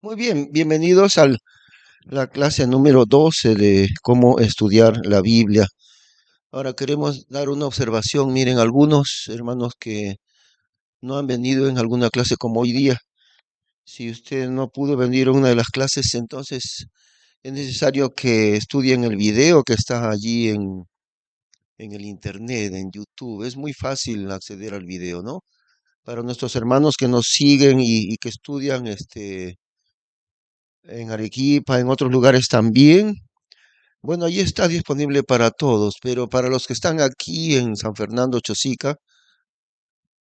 Muy bien, bienvenidos a la clase número 12 de cómo estudiar la Biblia. Ahora queremos dar una observación. Miren, algunos hermanos que no han venido en alguna clase como hoy día. Si usted no pudo venir a una de las clases, entonces es necesario que estudien el video que está allí en el internet, en YouTube. Es muy fácil acceder al video, ¿no? Para nuestros hermanos que nos siguen y que estudian en Arequipa, en otros lugares también. Bueno, ahí está disponible para todos, pero para los que están aquí en San Fernando, Chosica,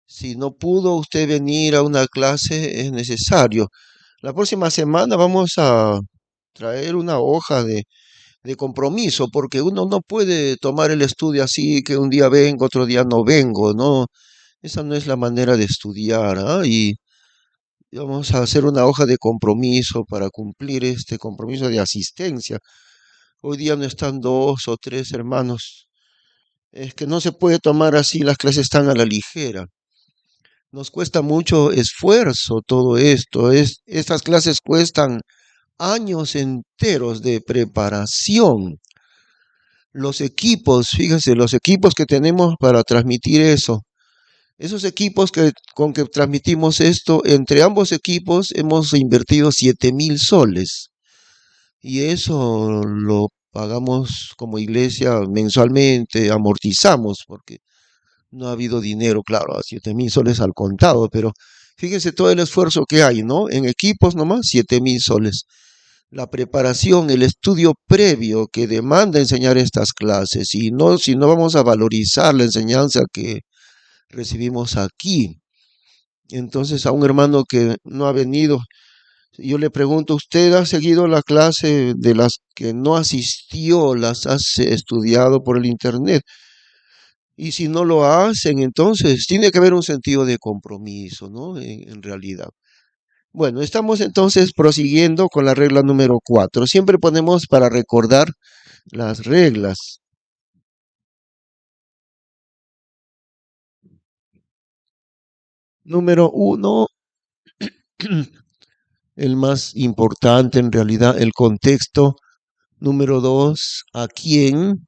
si no pudo usted venir a una clase, es necesario. La próxima semana vamos a traer una hoja de compromiso, porque uno no puede tomar el estudio así que un día vengo, otro día no vengo, ¿no? Esa no es la manera de estudiar, ¿ah? Y vamos a hacer una hoja de compromiso para cumplir este compromiso de asistencia. Hoy día no están dos o tres hermanos. Es que no se puede tomar así las clases tan a la ligera. Nos cuesta mucho esfuerzo todo esto. Estas clases cuestan años enteros de preparación. Los equipos, fíjense, los equipos que tenemos para transmitir eso. Esos equipos con que transmitimos esto, entre ambos equipos hemos invertido 7.000 soles. Y eso lo pagamos como iglesia mensualmente, amortizamos, porque no ha habido dinero, claro, a 7.000 soles al contado, pero fíjense todo el esfuerzo que hay, ¿no? En equipos nomás, 7.000 soles. La preparación, el estudio previo que demanda enseñar estas clases, y no, si no vamos a valorizar la enseñanza que recibimos aquí. Entonces, a un hermano que no ha venido, yo le pregunto, ¿usted ha seguido la clase de las que no asistió, las has estudiado por el internet? Y si no lo hacen, entonces tiene que haber un sentido de compromiso, ¿no? En realidad. Bueno, estamos entonces prosiguiendo con la regla número 4. Siempre ponemos para recordar las reglas. Número 1, el más importante en realidad, el contexto. Número 2, ¿a quién?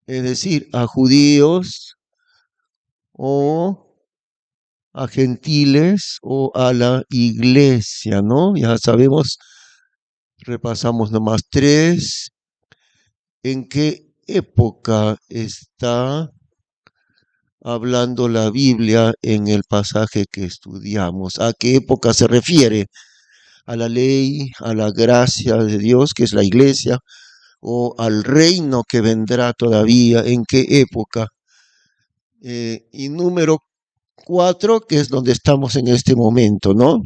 Es decir, a judíos o a gentiles o a la iglesia, ¿no? Ya sabemos, repasamos nomás tres. ¿En qué época está hablando la Biblia en el pasaje que estudiamos? ¿A qué época se refiere? ¿A la ley, a la gracia de Dios, que es la iglesia, o al reino que vendrá todavía? ¿En qué época? Y número 4, que es donde estamos en este momento, ¿no?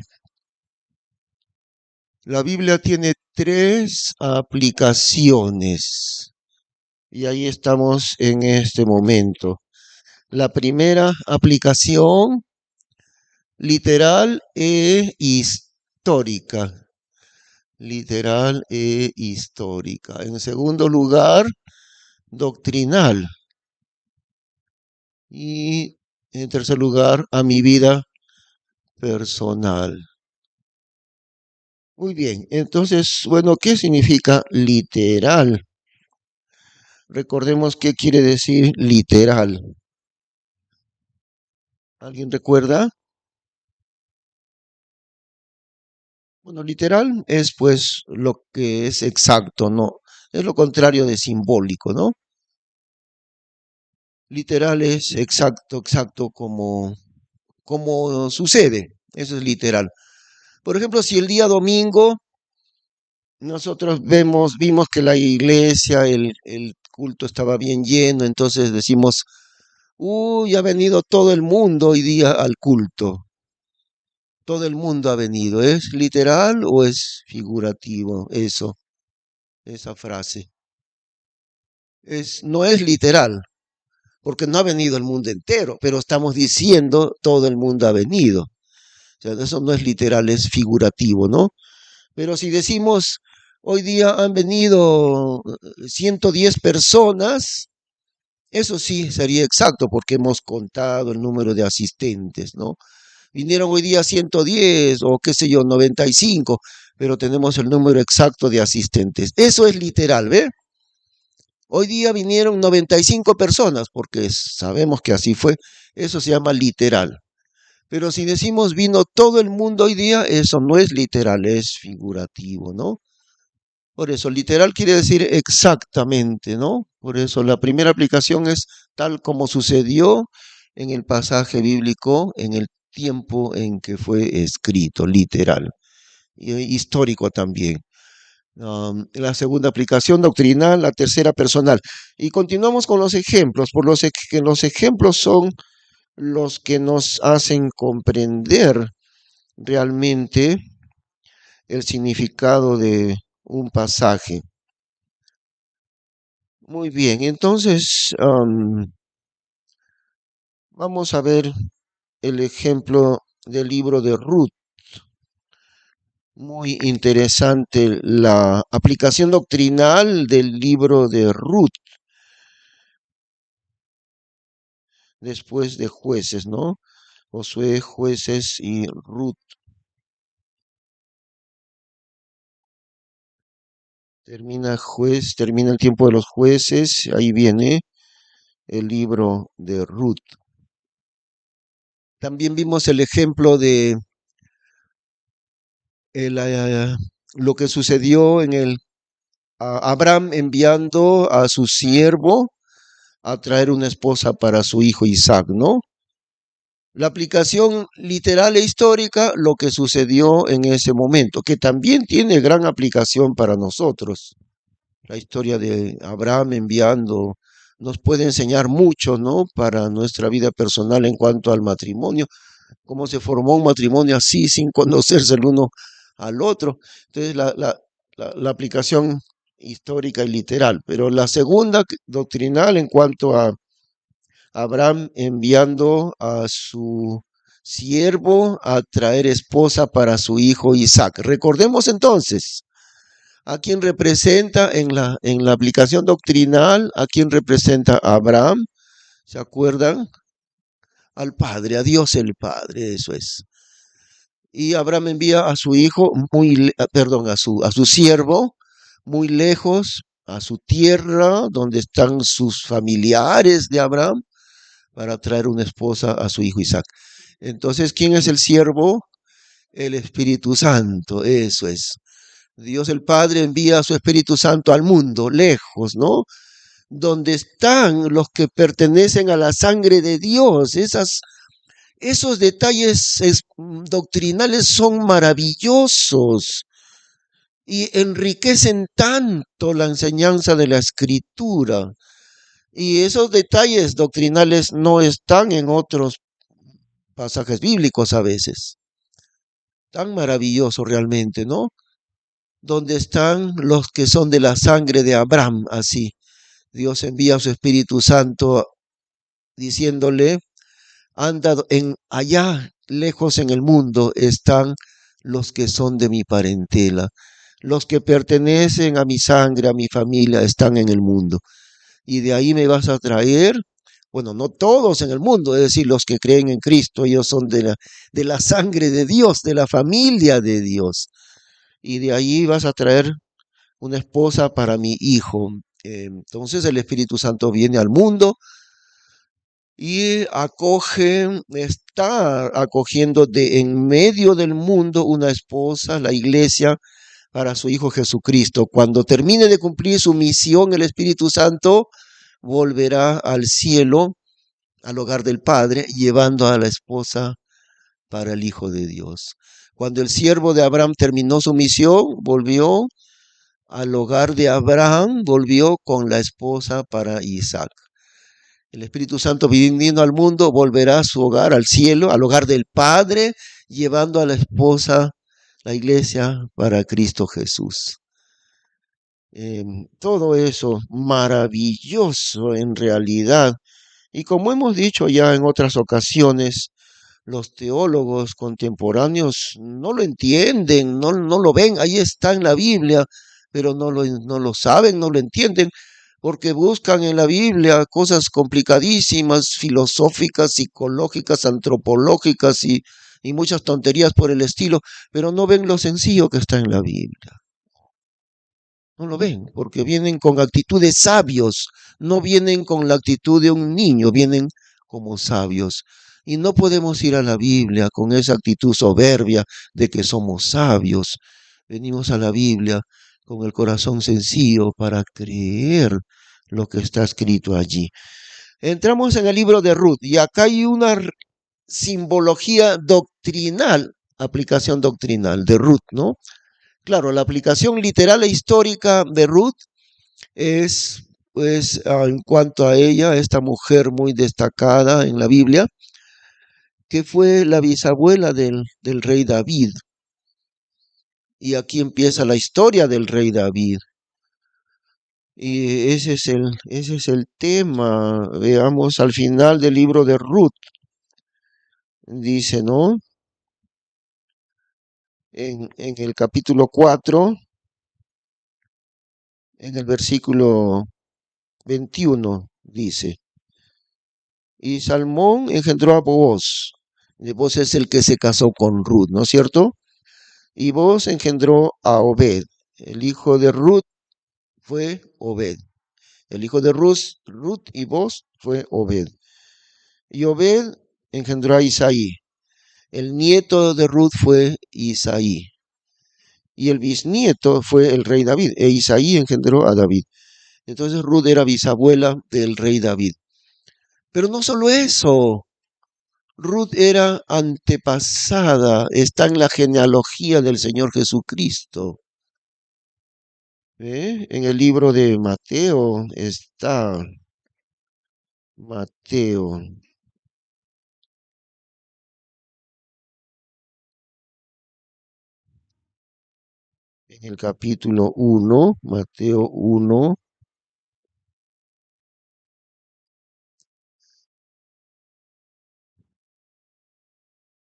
La Biblia tiene tres aplicaciones y ahí estamos en este momento. La primera aplicación literal e histórica. Literal e histórica. En segundo lugar, doctrinal. Y en tercer lugar, a mi vida personal. Muy bien, entonces, bueno, ¿qué significa literal? Recordemos qué quiere decir literal. ¿Alguien recuerda? Bueno, literal es pues lo que es exacto, ¿no? Es lo contrario de simbólico, ¿no? Literal es exacto, exacto como sucede. Eso es literal. Por ejemplo, si el día domingo nosotros vimos que la iglesia, el culto estaba bien lleno, entonces decimos, uy, ha venido todo el mundo hoy día al culto. Todo el mundo ha venido. ¿Es literal o es figurativo eso, esa frase? No es literal, porque no ha venido el mundo entero, pero estamos diciendo todo el mundo ha venido. O sea, eso no es literal, es figurativo, ¿no? Pero si decimos, hoy día han venido 110 personas, eso sí sería exacto, porque hemos contado el número de asistentes, ¿no? vinieron hoy día 110 o qué sé yo, 95, pero tenemos el número exacto de asistentes. Eso es literal, ¿ve? Hoy día vinieron 95 personas, porque sabemos que así fue. Eso se llama literal. Pero si decimos vino todo el mundo hoy día, eso no es literal, es figurativo, ¿no? Por eso, literal quiere decir exactamente, ¿no? Por eso la primera aplicación es tal como sucedió en el pasaje bíblico, en el tiempo en que fue escrito, literal, y histórico también. La segunda aplicación doctrinal, la tercera personal. Y continuamos con los ejemplos, que los ejemplos son los que nos hacen comprender realmente el significado de un pasaje. Muy bien, entonces vamos a ver el ejemplo del libro de Ruth. Muy interesante la aplicación doctrinal del libro de Ruth después de Jueces, ¿no? Josué, Jueces y Ruth. Termina el tiempo de los jueces, ahí viene el libro de Ruth. También vimos el ejemplo de el, lo que sucedió en Abraham enviando a su siervo a traer una esposa para su hijo Isaac, ¿no? La aplicación literal e histórica, lo que sucedió en ese momento, que también tiene gran aplicación para nosotros. La historia de Abraham enviando nos puede enseñar mucho, ¿no? Para nuestra vida personal en cuanto al matrimonio, cómo se formó un matrimonio así sin conocerse el uno al otro. Entonces, la aplicación histórica y literal. Pero la segunda doctrinal en cuanto a Abraham enviando a su siervo a traer esposa para su hijo Isaac. Recordemos entonces, ¿a quién representa en la aplicación doctrinal? ¿A quién representa Abraham? ¿Se acuerdan? Al Padre, a Dios el Padre, eso es. Y Abraham envía a su hijo, perdón, a su siervo, muy lejos, a su tierra, donde están sus familiares de Abraham, para traer una esposa a su hijo Isaac. Entonces, ¿quién es el siervo? El Espíritu Santo, eso es. Dios el Padre envía a su Espíritu Santo al mundo, lejos, ¿no? Donde están los que pertenecen a la sangre de Dios. Esos detalles doctrinales son maravillosos y enriquecen tanto la enseñanza de la Escritura. Y esos detalles doctrinales no están en otros pasajes bíblicos a veces. Tan maravilloso realmente, ¿no? Donde están los que son de la sangre de Abraham, así. Dios envía a su Espíritu Santo diciéndole, anda allá lejos en el mundo están los que son de mi parentela. Los que pertenecen a mi sangre, a mi familia, están en el mundo. Y de ahí me vas a traer, bueno, no todos en el mundo, es decir, los que creen en Cristo, ellos son de la sangre de Dios, de la familia de Dios. Y de ahí vas a traer una esposa para mi hijo. Entonces el Espíritu Santo viene al mundo y está acogiendo en medio del mundo una esposa, la iglesia, para su Hijo Jesucristo. Cuando termine de cumplir su misión, el Espíritu Santo volverá al cielo, al hogar del Padre, llevando a la esposa para el Hijo de Dios. Cuando el siervo de Abraham terminó su misión, volvió al hogar de Abraham, volvió con la esposa para Isaac. El Espíritu Santo viniendo al mundo volverá a su hogar, al cielo, al hogar del Padre, llevando a la esposa, la iglesia, para Cristo Jesús. Todo eso maravilloso en realidad. Y como hemos dicho ya en otras ocasiones, los teólogos contemporáneos no lo entienden, no lo ven, ahí está en la Biblia, pero no lo saben, no lo entienden, porque buscan en la Biblia cosas complicadísimas, filosóficas, psicológicas, antropológicas y muchas tonterías por el estilo, pero no ven lo sencillo que está en la Biblia. No lo ven, porque vienen con actitud de sabios, no vienen con la actitud de un niño, vienen como sabios. Y no podemos ir a la Biblia con esa actitud soberbia de que somos sabios. Venimos a la Biblia con el corazón sencillo para creer lo que está escrito allí. Entramos en el libro de Ruth y acá hay una simbología doctrinal, aplicación doctrinal de Ruth, ¿no? Claro, la aplicación literal e histórica de Ruth es, pues, en cuanto a ella, esta mujer muy destacada en la Biblia, que fue la bisabuela del rey David. Y aquí empieza la historia del rey David. Y ese es el tema. Veamos al final del libro de Ruth. Dice, ¿no? En el capítulo 4, en el versículo 21, dice. Y Salmón engendró a Booz. Booz es el que se casó con Ruth, ¿no es cierto? Y Booz engendró a Obed. El hijo de Ruth fue Obed. El hijo de Ruth y Booz fue Obed. Y Obed engendró a Isaí. El nieto de Ruth fue Isaí. Y el bisnieto fue el rey David. E Isaí engendró a David. Entonces Ruth era bisabuela del rey David. Pero no solo eso. Ruth era antepasada, está en la genealogía del Señor Jesucristo. En el libro de Mateo está Mateo, en el capítulo 1, Mateo 1,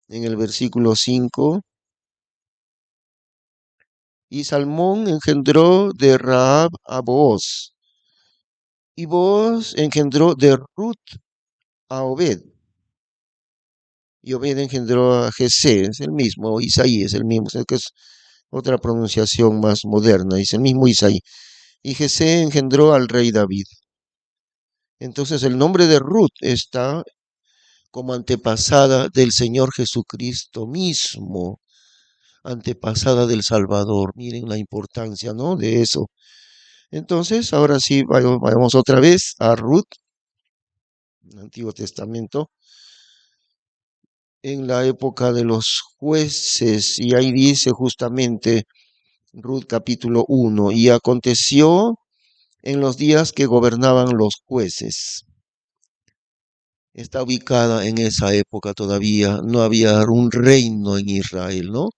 en el versículo 5. Y Salmón engendró de Rahab a Booz, y Booz engendró de Ruth a Obed, y Obed engendró a Jesé, es el mismo, Isaí es el mismo, es que es otra pronunciación más moderna, es el mismo Isaí. Y Jesé engendró al rey David. Entonces el nombre de Ruth está como antepasada del Señor Jesucristo mismo, antepasada del Salvador. Miren la importancia, ¿no? De eso. Entonces, ahora sí, vayamos otra vez a Ruth, el Antiguo Testamento, en la época de los jueces, y ahí dice justamente Ruth capítulo 1, y aconteció en los días que gobernaban los jueces. Está ubicada en esa época todavía, no había un reino en Israel, ¿no?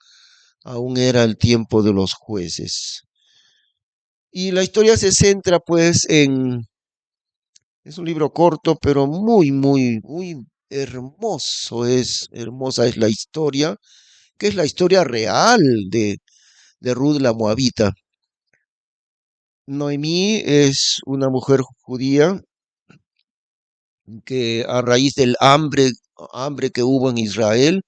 Aún era el tiempo de los jueces. Y la historia se centra pues es un libro corto, pero muy hermoso, hermosa es la historia, que es la historia real de Ruth la Moabita. Noemí es una mujer judía que a raíz del hambre que hubo en Israel,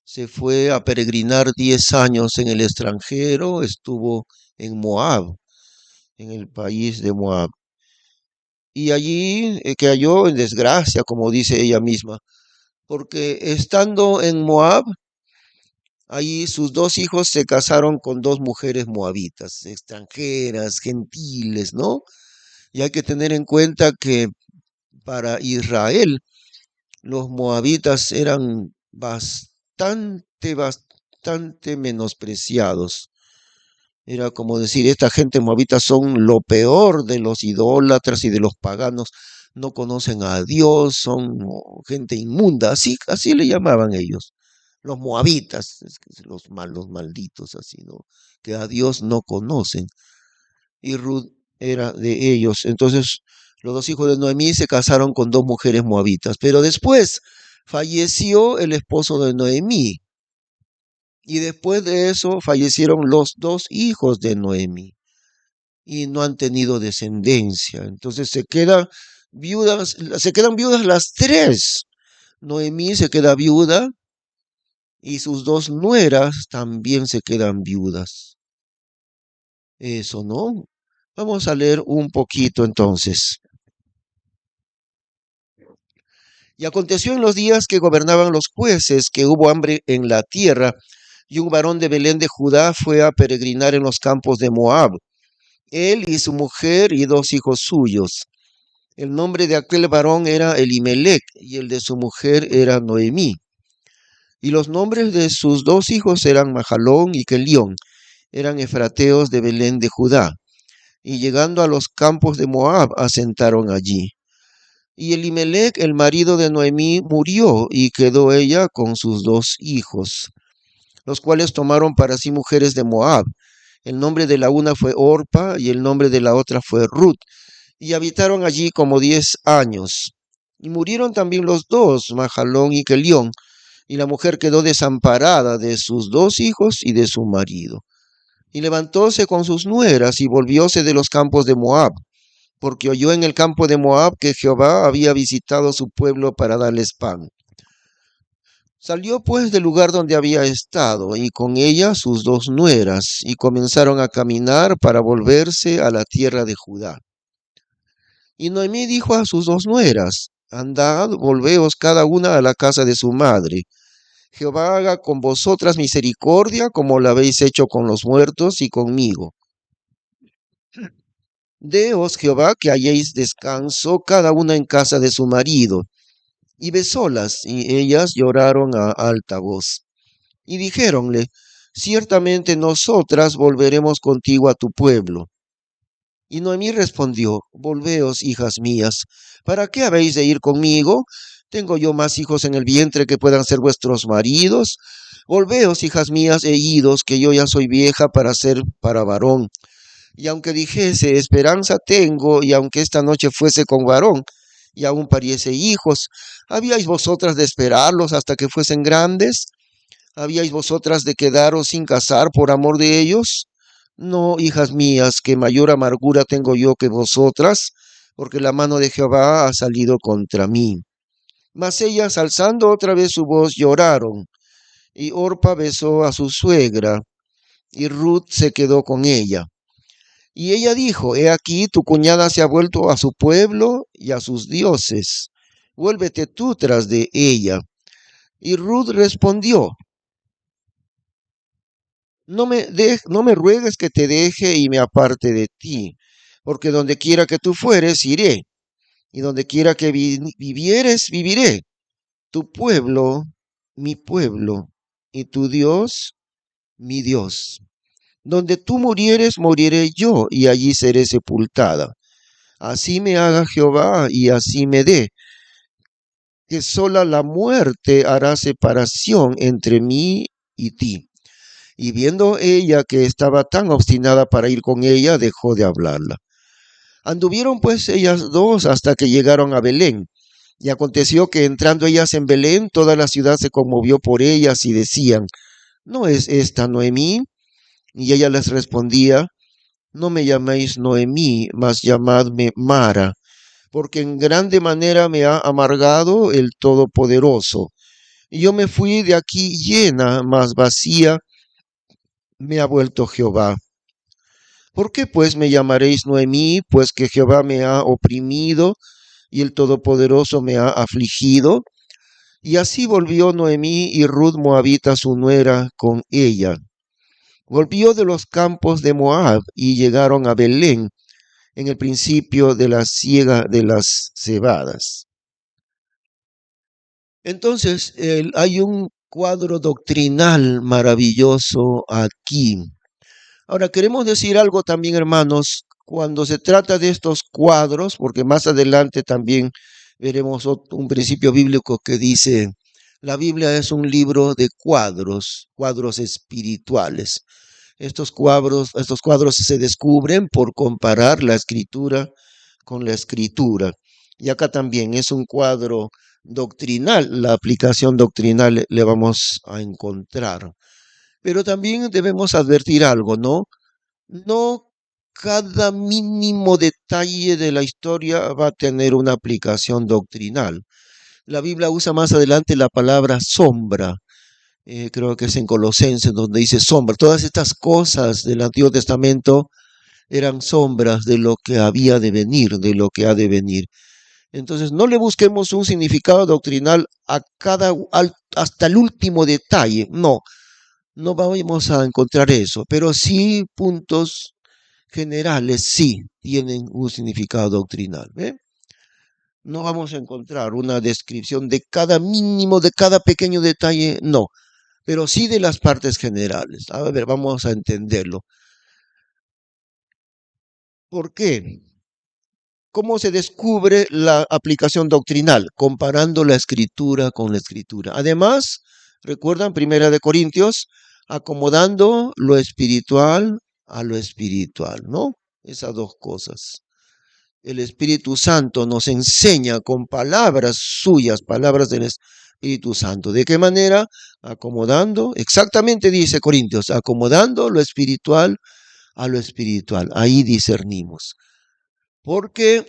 se fue a peregrinar 10 años en el extranjero, estuvo en Moab, en el país de Moab. Y allí cayó en desgracia, como dice ella misma, porque estando en Moab, allí sus dos hijos se casaron con dos mujeres moabitas, extranjeras, gentiles, ¿no? Y hay que tener en cuenta que para Israel los moabitas eran bastante menospreciados. Era como decir, esta gente moabita son lo peor de los idólatras y de los paganos. No conocen a Dios, son gente inmunda, así le llamaban ellos. Los moabitas, los malos, malditos, así, ¿no? Que a Dios no conocen. Y Ruth era de ellos. Entonces, los dos hijos de Noemí se casaron con dos mujeres moabitas. Pero después falleció el esposo de Noemí. Y después de eso fallecieron los dos hijos de Noemí y no han tenido descendencia. Entonces se quedan viudas las tres. Noemí se queda viuda y sus dos nueras también se quedan viudas. Eso, ¿no? Vamos a leer un poquito entonces. Y aconteció en los días que gobernaban los jueces que hubo hambre en la tierra, y un varón de Belén de Judá fue a peregrinar en los campos de Moab, él y su mujer y dos hijos suyos. El nombre de aquel varón era Elimelec, y el de su mujer era Noemí. Y los nombres de sus dos hijos eran Mahalón y Kelión, eran efrateos de Belén de Judá. Y llegando a los campos de Moab, asentaron allí. Y Elimelec, el marido de Noemí, murió, y quedó ella con sus dos hijos, los cuales tomaron para sí mujeres de Moab. El nombre de la una fue Orpa, y el nombre de la otra fue Ruth, y habitaron allí como 10 años. Y murieron también los dos, Mahalón y Kelión, y la mujer quedó desamparada de sus dos hijos y de su marido. Y levantóse con sus nueras y volvióse de los campos de Moab, porque oyó en el campo de Moab que Jehová había visitado su pueblo para darles pan. Salió pues del lugar donde había estado, y con ella sus dos nueras, y comenzaron a caminar para volverse a la tierra de Judá. Y Noemí dijo a sus dos nueras: Andad, volveos cada una a la casa de su madre. Jehová haga con vosotras misericordia, como la habéis hecho con los muertos y conmigo. Deos Jehová que halléis descanso cada una en casa de su marido. Y besólas, y ellas lloraron a alta voz. Y dijéronle: Ciertamente nosotras volveremos contigo a tu pueblo. Y Noemí respondió: Volveos, hijas mías, ¿para qué habéis de ir conmigo? ¿Tengo yo más hijos en el vientre que puedan ser vuestros maridos? Volveos, hijas mías, e idos, que yo ya soy vieja para ser para varón. Y aunque dijese: Esperanza tengo, y aunque esta noche fuese con varón, y aún pariese hijos, ¿habíais vosotras de esperarlos hasta que fuesen grandes? ¿Habíais vosotras de quedaros sin casar por amor de ellos? No, hijas mías, que mayor amargura tengo yo que vosotras, porque la mano de Jehová ha salido contra mí. Mas ellas, alzando otra vez su voz, lloraron, y Orpa besó a su suegra, y Ruth se quedó con ella. Y ella dijo: He aquí, tu cuñada se ha vuelto a su pueblo y a sus dioses. Vuélvete tú tras de ella. Y Ruth respondió: no me ruegues que te deje y me aparte de ti, porque donde quiera que tú fueres, iré, y donde quiera que vivieres, viviré. Tu pueblo, mi pueblo, y tu Dios, mi Dios. Donde tú murieres, moriré yo, y allí seré sepultada. Así me haga Jehová, y así me dé, que sola la muerte hará separación entre mí y ti. Y viendo ella que estaba tan obstinada para ir con ella, dejó de hablarla. Anduvieron pues ellas dos hasta que llegaron a Belén. Y aconteció que entrando ellas en Belén, toda la ciudad se conmovió por ellas y decían: ¿No es esta Noemí? Y ella les respondía: No me llaméis Noemí, mas llamadme Mara, porque en grande manera me ha amargado el Todopoderoso. Y yo me fui de aquí llena, mas vacía me ha vuelto Jehová. ¿Por qué pues me llamaréis Noemí? Pues que Jehová me ha oprimido y el Todopoderoso me ha afligido. Y así volvió Noemí y Ruth Moabita su nuera con ella. Volvió de los campos de Moab y llegaron a Belén en el principio de la siega de las cebadas. Entonces, hay un cuadro doctrinal maravilloso aquí. Ahora, queremos decir algo también, hermanos, cuando se trata de estos cuadros, porque más adelante también veremos un principio bíblico que dice: la Biblia es un libro de cuadros, cuadros espirituales. Estos cuadros se descubren por comparar la escritura con la escritura. Y acá también es un cuadro doctrinal, la aplicación doctrinal le vamos a encontrar. Pero también debemos advertir algo, ¿no? No cada mínimo detalle de la historia va a tener una aplicación doctrinal. La Biblia usa más adelante la palabra sombra, creo que es en Colosenses donde dice sombra. Todas estas cosas del Antiguo Testamento eran sombras de lo que había de venir, de lo que ha de venir. Entonces, no le busquemos un significado doctrinal a hasta el último detalle. No, no vamos a encontrar eso, pero sí puntos generales sí tienen un significado doctrinal. ¿Ve? No vamos a encontrar una descripción de cada mínimo, de cada pequeño detalle, no, pero sí de las partes generales. A ver, vamos a entenderlo. ¿Por qué? ¿Cómo se descubre la aplicación doctrinal? Comparando la escritura con la escritura. Además, recuerdan Primera de Corintios, acomodando lo espiritual a lo espiritual, ¿no? Esas dos cosas. El Espíritu Santo nos enseña con palabras suyas, palabras del Espíritu Santo. ¿De qué manera? Acomodando, exactamente dice Corintios, acomodando lo espiritual a lo espiritual. Ahí discernimos. Porque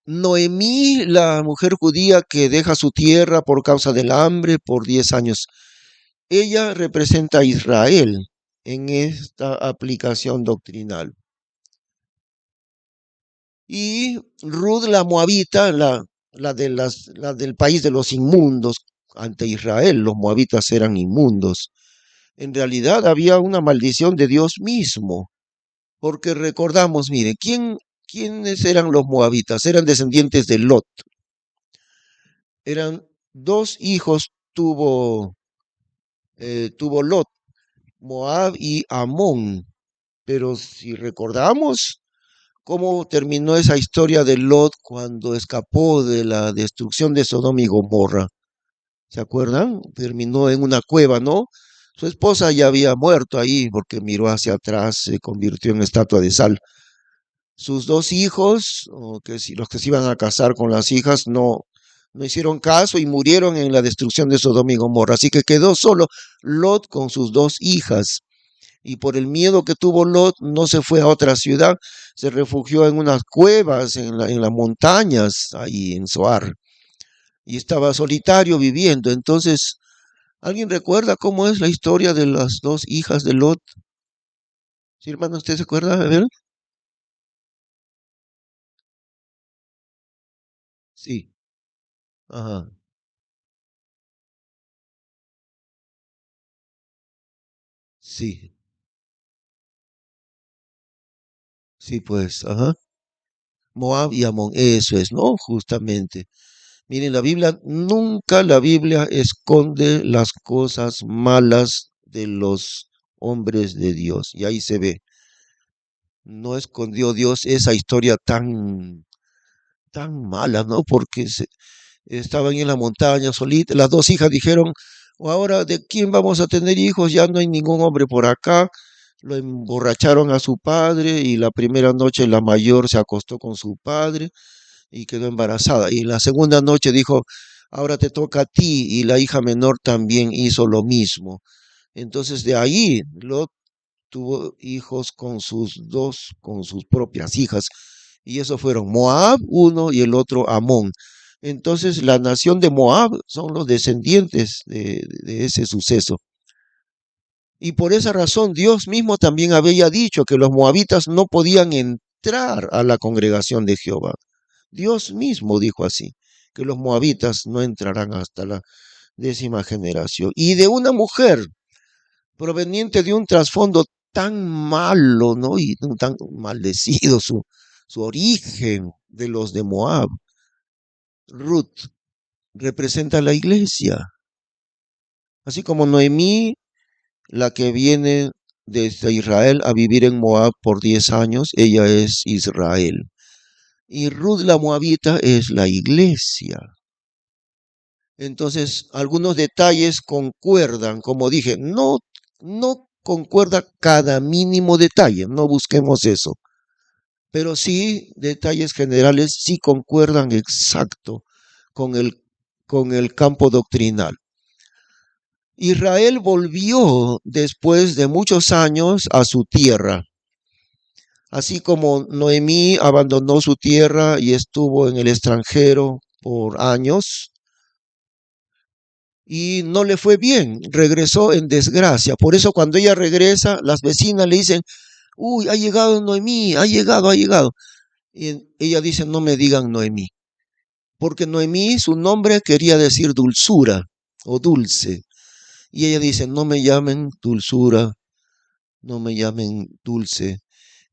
Noemí, la mujer judía que deja su tierra por causa del hambre por 10 años, ella representa a Israel en esta aplicación doctrinal. Y Ruth la moabita, la del país de los inmundos, ante Israel, los moabitas eran inmundos. En realidad había una maldición de Dios mismo, porque recordamos, mire, ¿quiénes eran los moabitas? Eran descendientes de Lot. Eran dos hijos tuvo Lot, Moab y Amón. Pero si recordamos cómo terminó esa historia de Lot cuando escapó de la destrucción de Sodoma y Gomorra, ¿se acuerdan? Terminó en una cueva, ¿no? Su esposa ya había muerto ahí porque miró hacia atrás, se convirtió en estatua de sal. Sus dos hijos, los que se iban a casar con las hijas, no hicieron caso y murieron en la destrucción de Sodoma y Gomorra. Así que quedó solo Lot con sus dos hijas. Y por el miedo que tuvo Lot, no se fue a otra ciudad, se refugió en unas cuevas, en las montañas, ahí en Zoar. Y estaba solitario viviendo. Entonces, ¿alguien recuerda cómo es la historia de las dos hijas de Lot? ¿Sí, hermano, usted se acuerda? A ver. Sí. Ajá. Sí. Sí, pues. Ajá. Moab y Amón. Eso es, ¿no? Justamente. Miren, la Biblia esconde las cosas malas de los hombres de Dios. Y ahí se ve. No escondió Dios esa historia tan mala, ¿no? Porque estaban en la montaña solitas. Las dos hijas dijeron, "O ahora, ¿de quién vamos a tener hijos? Ya no hay ningún hombre por acá." Lo emborracharon a su padre y la primera noche la mayor se acostó con su padre y quedó embarazada. Y la segunda noche dijo, ahora te toca a ti, y la hija menor también hizo lo mismo. Entonces de ahí Lot tuvo hijos con sus propias hijas, y esos fueron Moab, uno, y el otro Amón. Entonces la nación de Moab son los descendientes de ese suceso. Y por esa razón Dios mismo también había dicho que los moabitas no podían entrar a la congregación de Jehová. Dios mismo dijo así, que los moabitas no entrarán hasta la 10ª generación. Y de una mujer proveniente de un trasfondo tan malo, ¿no? Y tan maldecido su origen de los de Moab. Ruth representa a la iglesia, así como Noemí, la que viene desde Israel a vivir en Moab por 10 años, ella es Israel. Y Ruth la Moabita es la iglesia. Entonces, algunos detalles concuerdan, como dije, no concuerda cada mínimo detalle, no busquemos eso, pero sí detalles generales sí concuerdan exacto con con el campo doctrinal. Israel volvió después de muchos años a su tierra, así como Noemí abandonó su tierra y estuvo en el extranjero por años. y no le fue bien, regresó en desgracia. Por eso cuando ella regresa, las vecinas le dicen, uy, ha llegado Noemí, ha llegado, ha llegado. Y ella dice, no me digan Noemí, porque Noemí, su nombre quería decir dulzura o dulce. Y ella dice, no me llamen dulzura, no me llamen dulce,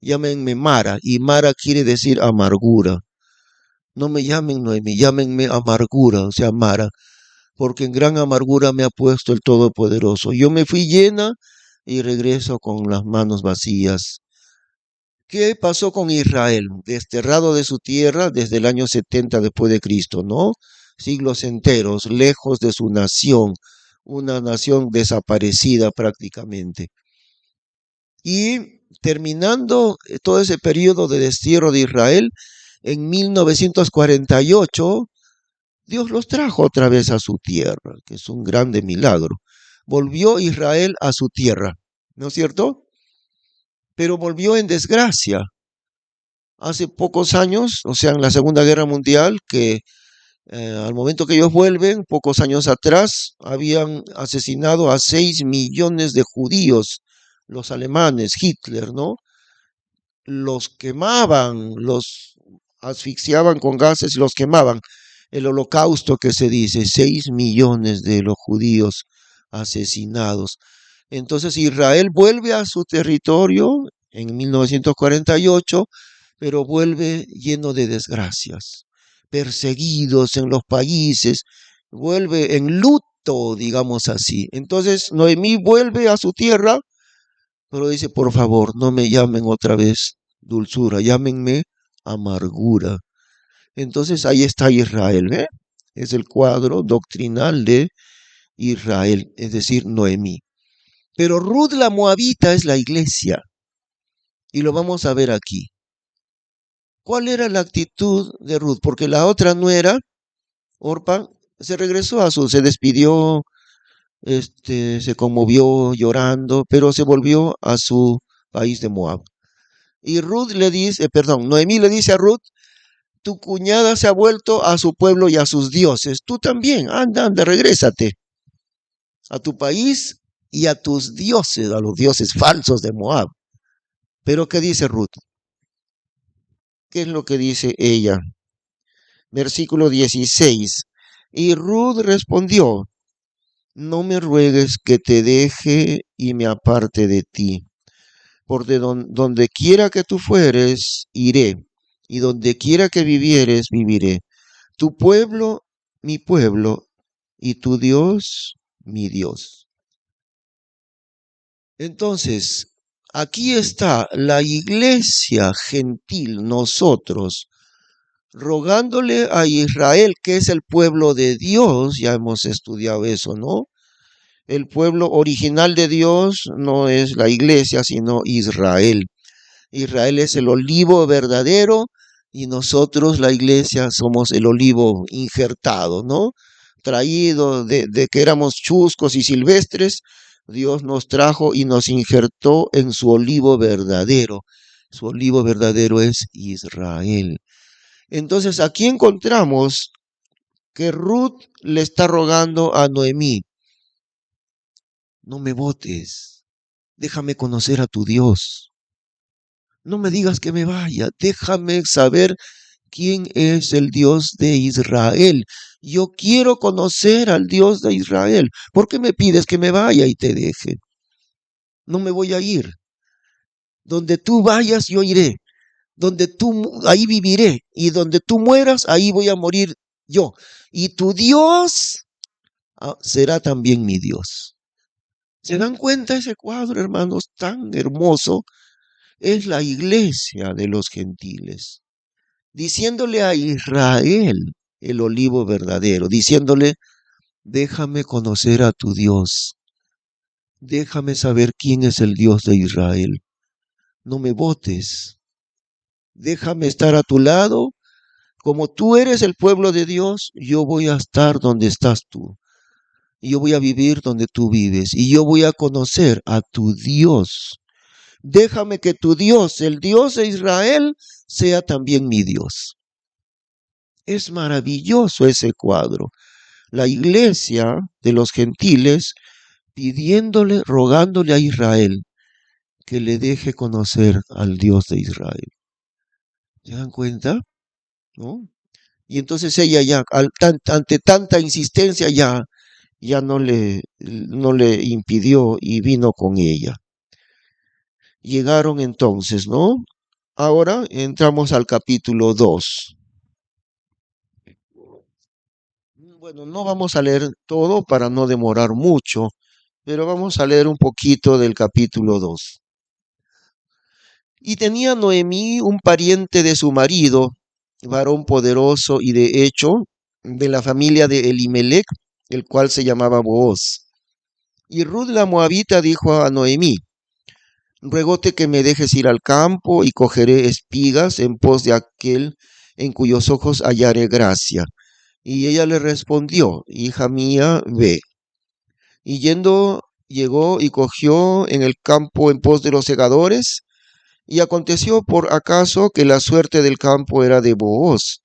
llámenme Mara, y Mara quiere decir amargura. No me llamen Noemí, llámenme amargura, o sea, Mara, porque en gran amargura me ha puesto el Todopoderoso. Yo me fui llena y regreso con las manos vacías. ¿Qué pasó con Israel? Desterrado de su tierra desde el año 70 después de Cristo, ¿no? Siglos enteros, lejos de su nación, una nación desaparecida prácticamente. Y terminando todo ese periodo de destierro de Israel, en 1948, Dios los trajo otra vez a su tierra, que es un grande milagro. Volvió Israel a su tierra, ¿no es cierto? Pero volvió en desgracia. Hace pocos años, o sea, en la Segunda Guerra Mundial, que al momento que ellos vuelven, pocos años atrás, habían asesinado a 6 millones de judíos, los alemanes, Hitler, ¿no? Los quemaban, los asfixiaban con gases y los quemaban. El holocausto que se dice, 6 millones de los judíos asesinados. Entonces Israel vuelve a su territorio en 1948, pero vuelve lleno de desgracias, perseguidos en los países, vuelve en luto, digamos así. Entonces Noemí vuelve a su tierra, pero dice, por favor, no me llamen otra vez dulzura, llámenme amargura. Entonces ahí está Israel, ¿eh? Es el cuadro doctrinal de Israel, es decir, Noemí. Pero Ruth la Moabita es la iglesia, y lo vamos a ver aquí. ¿Cuál era la actitud de Ruth? Porque la otra nuera, Orpa, se regresó se despidió, se conmovió llorando, pero se volvió a su país de Moab. Y Ruth le dice, Noemí le dice a Ruth, tu cuñada se ha vuelto a su pueblo y a sus dioses. Tú también, anda, anda, regrésate a tu país y a tus dioses, a los dioses falsos de Moab. Pero ¿qué dice Ruth? ¿Qué es lo que dice ella? Versículo 16. Y Ruth respondió, no me ruegues que te deje y me aparte de ti, porque donde quiera que tú fueres, iré, y donde quiera que vivieres, viviré. Tu pueblo, mi pueblo, y tu Dios, mi Dios. Entonces, aquí está la iglesia gentil, nosotros, rogándole a Israel, que es el pueblo de Dios, ya hemos estudiado eso, ¿no? El pueblo original de Dios no es la iglesia, sino Israel. Israel es el olivo verdadero y nosotros, la iglesia, somos el olivo injertado, ¿no? Traído de que éramos chuscos y silvestres, Dios nos trajo y nos injertó en su olivo verdadero. Su olivo verdadero es Israel. Entonces aquí encontramos que Ruth le está rogando a Noemí, no me votes, déjame conocer a tu Dios. No me digas que me vaya, déjame saber quién es el Dios de Israel. Yo quiero conocer al Dios de Israel. ¿Por qué me pides que me vaya y te deje? No me voy a ir. Donde tú vayas, yo iré. Donde tú, ahí viviré. Y donde tú mueras, ahí voy a morir yo. Y tu Dios será también mi Dios. ¿Se dan cuenta ese cuadro, hermanos, tan hermoso? Es la iglesia de los gentiles, diciéndole a Israel, el olivo verdadero, diciéndole, déjame conocer a tu Dios, déjame saber quién es el Dios de Israel, no me votes, déjame estar a tu lado, como tú eres el pueblo de Dios, yo voy a estar donde estás tú, y yo voy a vivir donde tú vives, y yo voy a conocer a tu Dios. Déjame que tu Dios, el Dios de Israel, sea también mi Dios. Es maravilloso ese cuadro. la iglesia de los gentiles pidiéndole, rogándole a Israel que le deje conocer al Dios de Israel. ¿Se dan cuenta? ¿No? Y entonces ella ya, ante tanta insistencia, ya no le impidió y vino con ella. Llegaron entonces, ¿no? Ahora entramos al capítulo 2. Bueno, no vamos a leer todo para no demorar mucho, pero vamos a leer un poquito del capítulo 2. Y tenía Noemí un pariente de su marido, varón poderoso y de hecho de la familia de Elimelec, el cual se llamaba Booz. Y Ruth la moabita dijo a Noemí: ruégote que me dejes ir al campo y cogeré espigas en pos de aquel en cuyos ojos hallaré gracia. Y ella le respondió: hija mía, ve. Y yendo, llegó y cogió en el campo en pos de los segadores. Y aconteció por acaso que la suerte del campo era de Booz,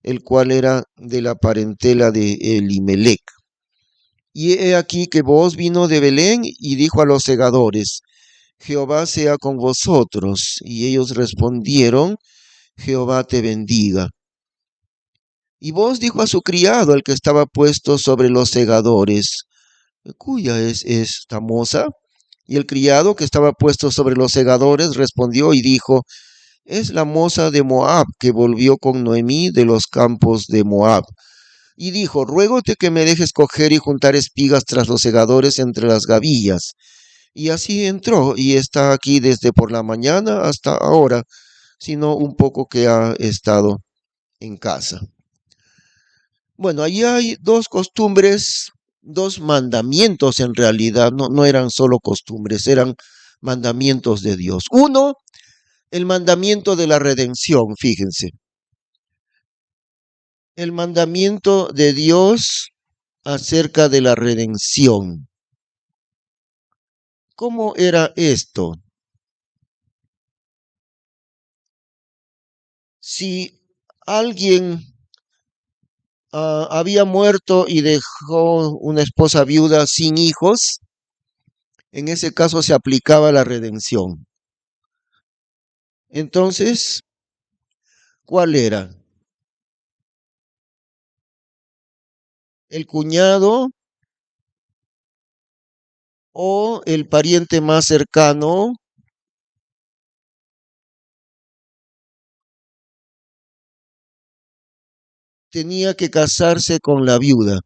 el cual era de la parentela de Elimelec. Y he aquí que Booz vino de Belén y dijo a los segadores: Jehová sea con vosotros. Y ellos respondieron: Jehová te bendiga. Y Booz dijo a su criado, el que estaba puesto sobre los segadores: ¿cuya es esta moza? Y el criado que estaba puesto sobre los segadores respondió y dijo: es la moza de Moab, que volvió con Noemí de los campos de Moab. Y dijo: ruégote que me dejes coger y juntar espigas tras los segadores entre las gavillas. Y así entró, y está aquí desde por la mañana hasta ahora, sino un poco que ha estado en casa. Bueno, allí hay dos costumbres, dos mandamientos en realidad, no eran solo costumbres, eran mandamientos de Dios. Uno, el mandamiento de la redención, fíjense. El mandamiento de Dios acerca de la redención. ¿Cómo era esto? Si alguien había muerto y dejó una esposa viuda sin hijos, en ese caso se aplicaba la redención. Entonces, ¿cuál era? ¿El cuñado o el pariente más cercano? Tenía que casarse con la viuda.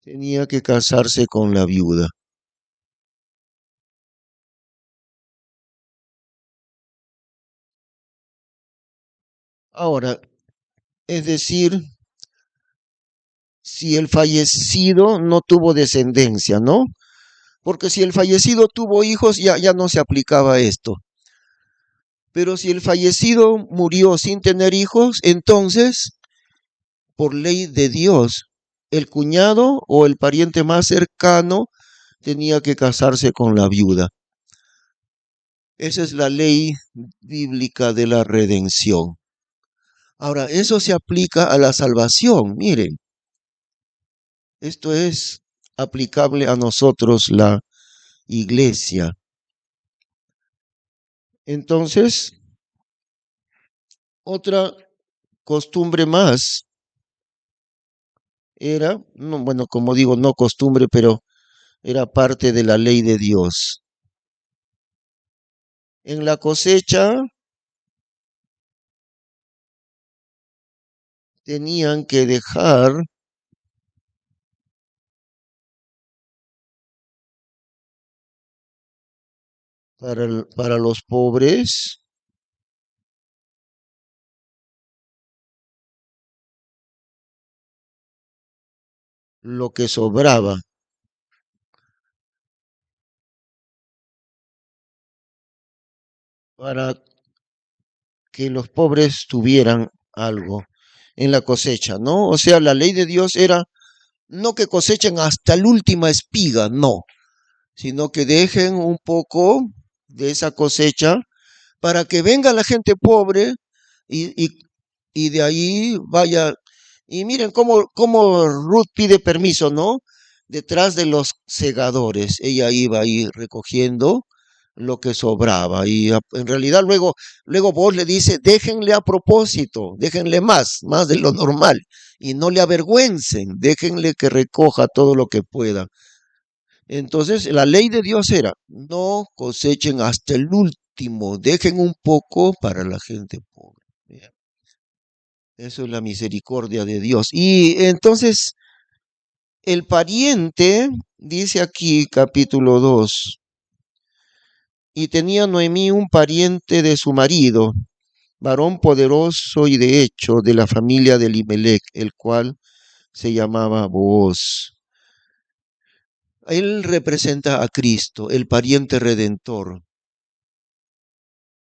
Tenía que casarse con la viuda. Ahora, es decir, si el fallecido no tuvo descendencia, ¿no? Porque si el fallecido tuvo hijos, ya no se aplicaba esto. Pero si el fallecido murió sin tener hijos, entonces, por ley de Dios, el cuñado o el pariente más cercano tenía que casarse con la viuda. Esa es la ley bíblica de la redención. Ahora, eso se aplica a la salvación. Miren, esto es aplicable a nosotros, la iglesia. Entonces, otra costumbre más era, no, bueno, como digo, no costumbre, pero era parte de la ley de Dios. En la cosecha tenían que dejar para los pobres lo que sobraba, para que los pobres tuvieran algo en la cosecha, ¿no? O sea, la ley de Dios era no que cosechen hasta la última espiga, no, sino que dejen un poco de esa cosecha para que venga la gente pobre y y de ahí vaya. Y miren cómo Ruth pide permiso, ¿no? Detrás de los segadores. Ella iba ahí recogiendo lo que sobraba. Y en realidad luego vos le dice, déjenle a propósito, déjenle más de lo normal. Y no le avergüencen, déjenle que recoja todo lo que pueda. Entonces, la ley de Dios era, no cosechen hasta el último, dejen un poco para la gente pobre. Vean, eso es la misericordia de Dios. Y entonces, el pariente, dice aquí capítulo 2, y tenía Noemí un pariente de su marido, varón poderoso y de hecho de la familia de Elimelech, el cual se llamaba Booz. Él representa a Cristo, el pariente redentor.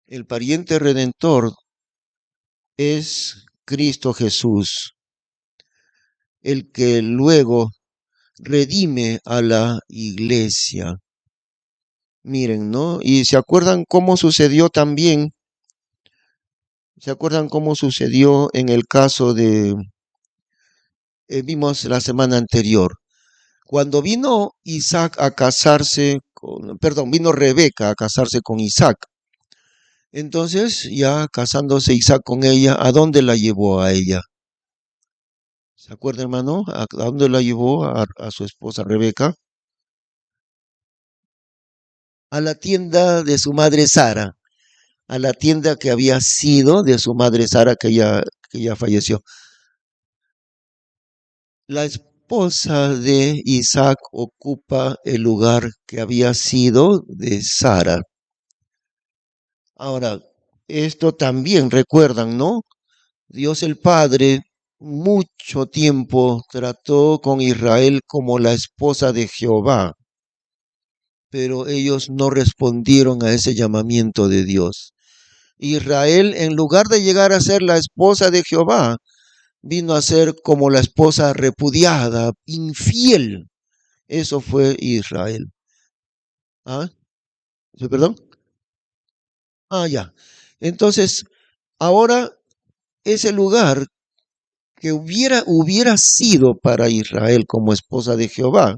El pariente redentor es Cristo Jesús, el que luego redime a la iglesia. Miren, ¿no? Y se acuerdan cómo sucedió también, se acuerdan cómo sucedió en el caso de, vimos la semana anterior, cuando vino Isaac a casarse con, perdón, vino Rebeca a casarse con Isaac. Entonces, ya casándose Isaac con ella, ¿a dónde la llevó a ella? ¿Se acuerda, hermano? ¿A dónde la llevó a su esposa Rebeca? A la tienda de su madre Sara, a la tienda que había sido de su madre Sara, que ya falleció. La esposa de Isaac ocupa el lugar que había sido de Sara. Ahora, esto también recuerdan, ¿no? Dios el Padre mucho tiempo trató con Israel como la esposa de Jehová, pero ellos no respondieron a ese llamamiento de Dios. Israel, en lugar de llegar a ser la esposa de Jehová, vino a ser como la esposa repudiada, infiel. Eso fue Israel. ¿Ah? ¿Sí, perdón? Ah, ya. Entonces, ahora ese lugar que hubiera sido para Israel como esposa de Jehová,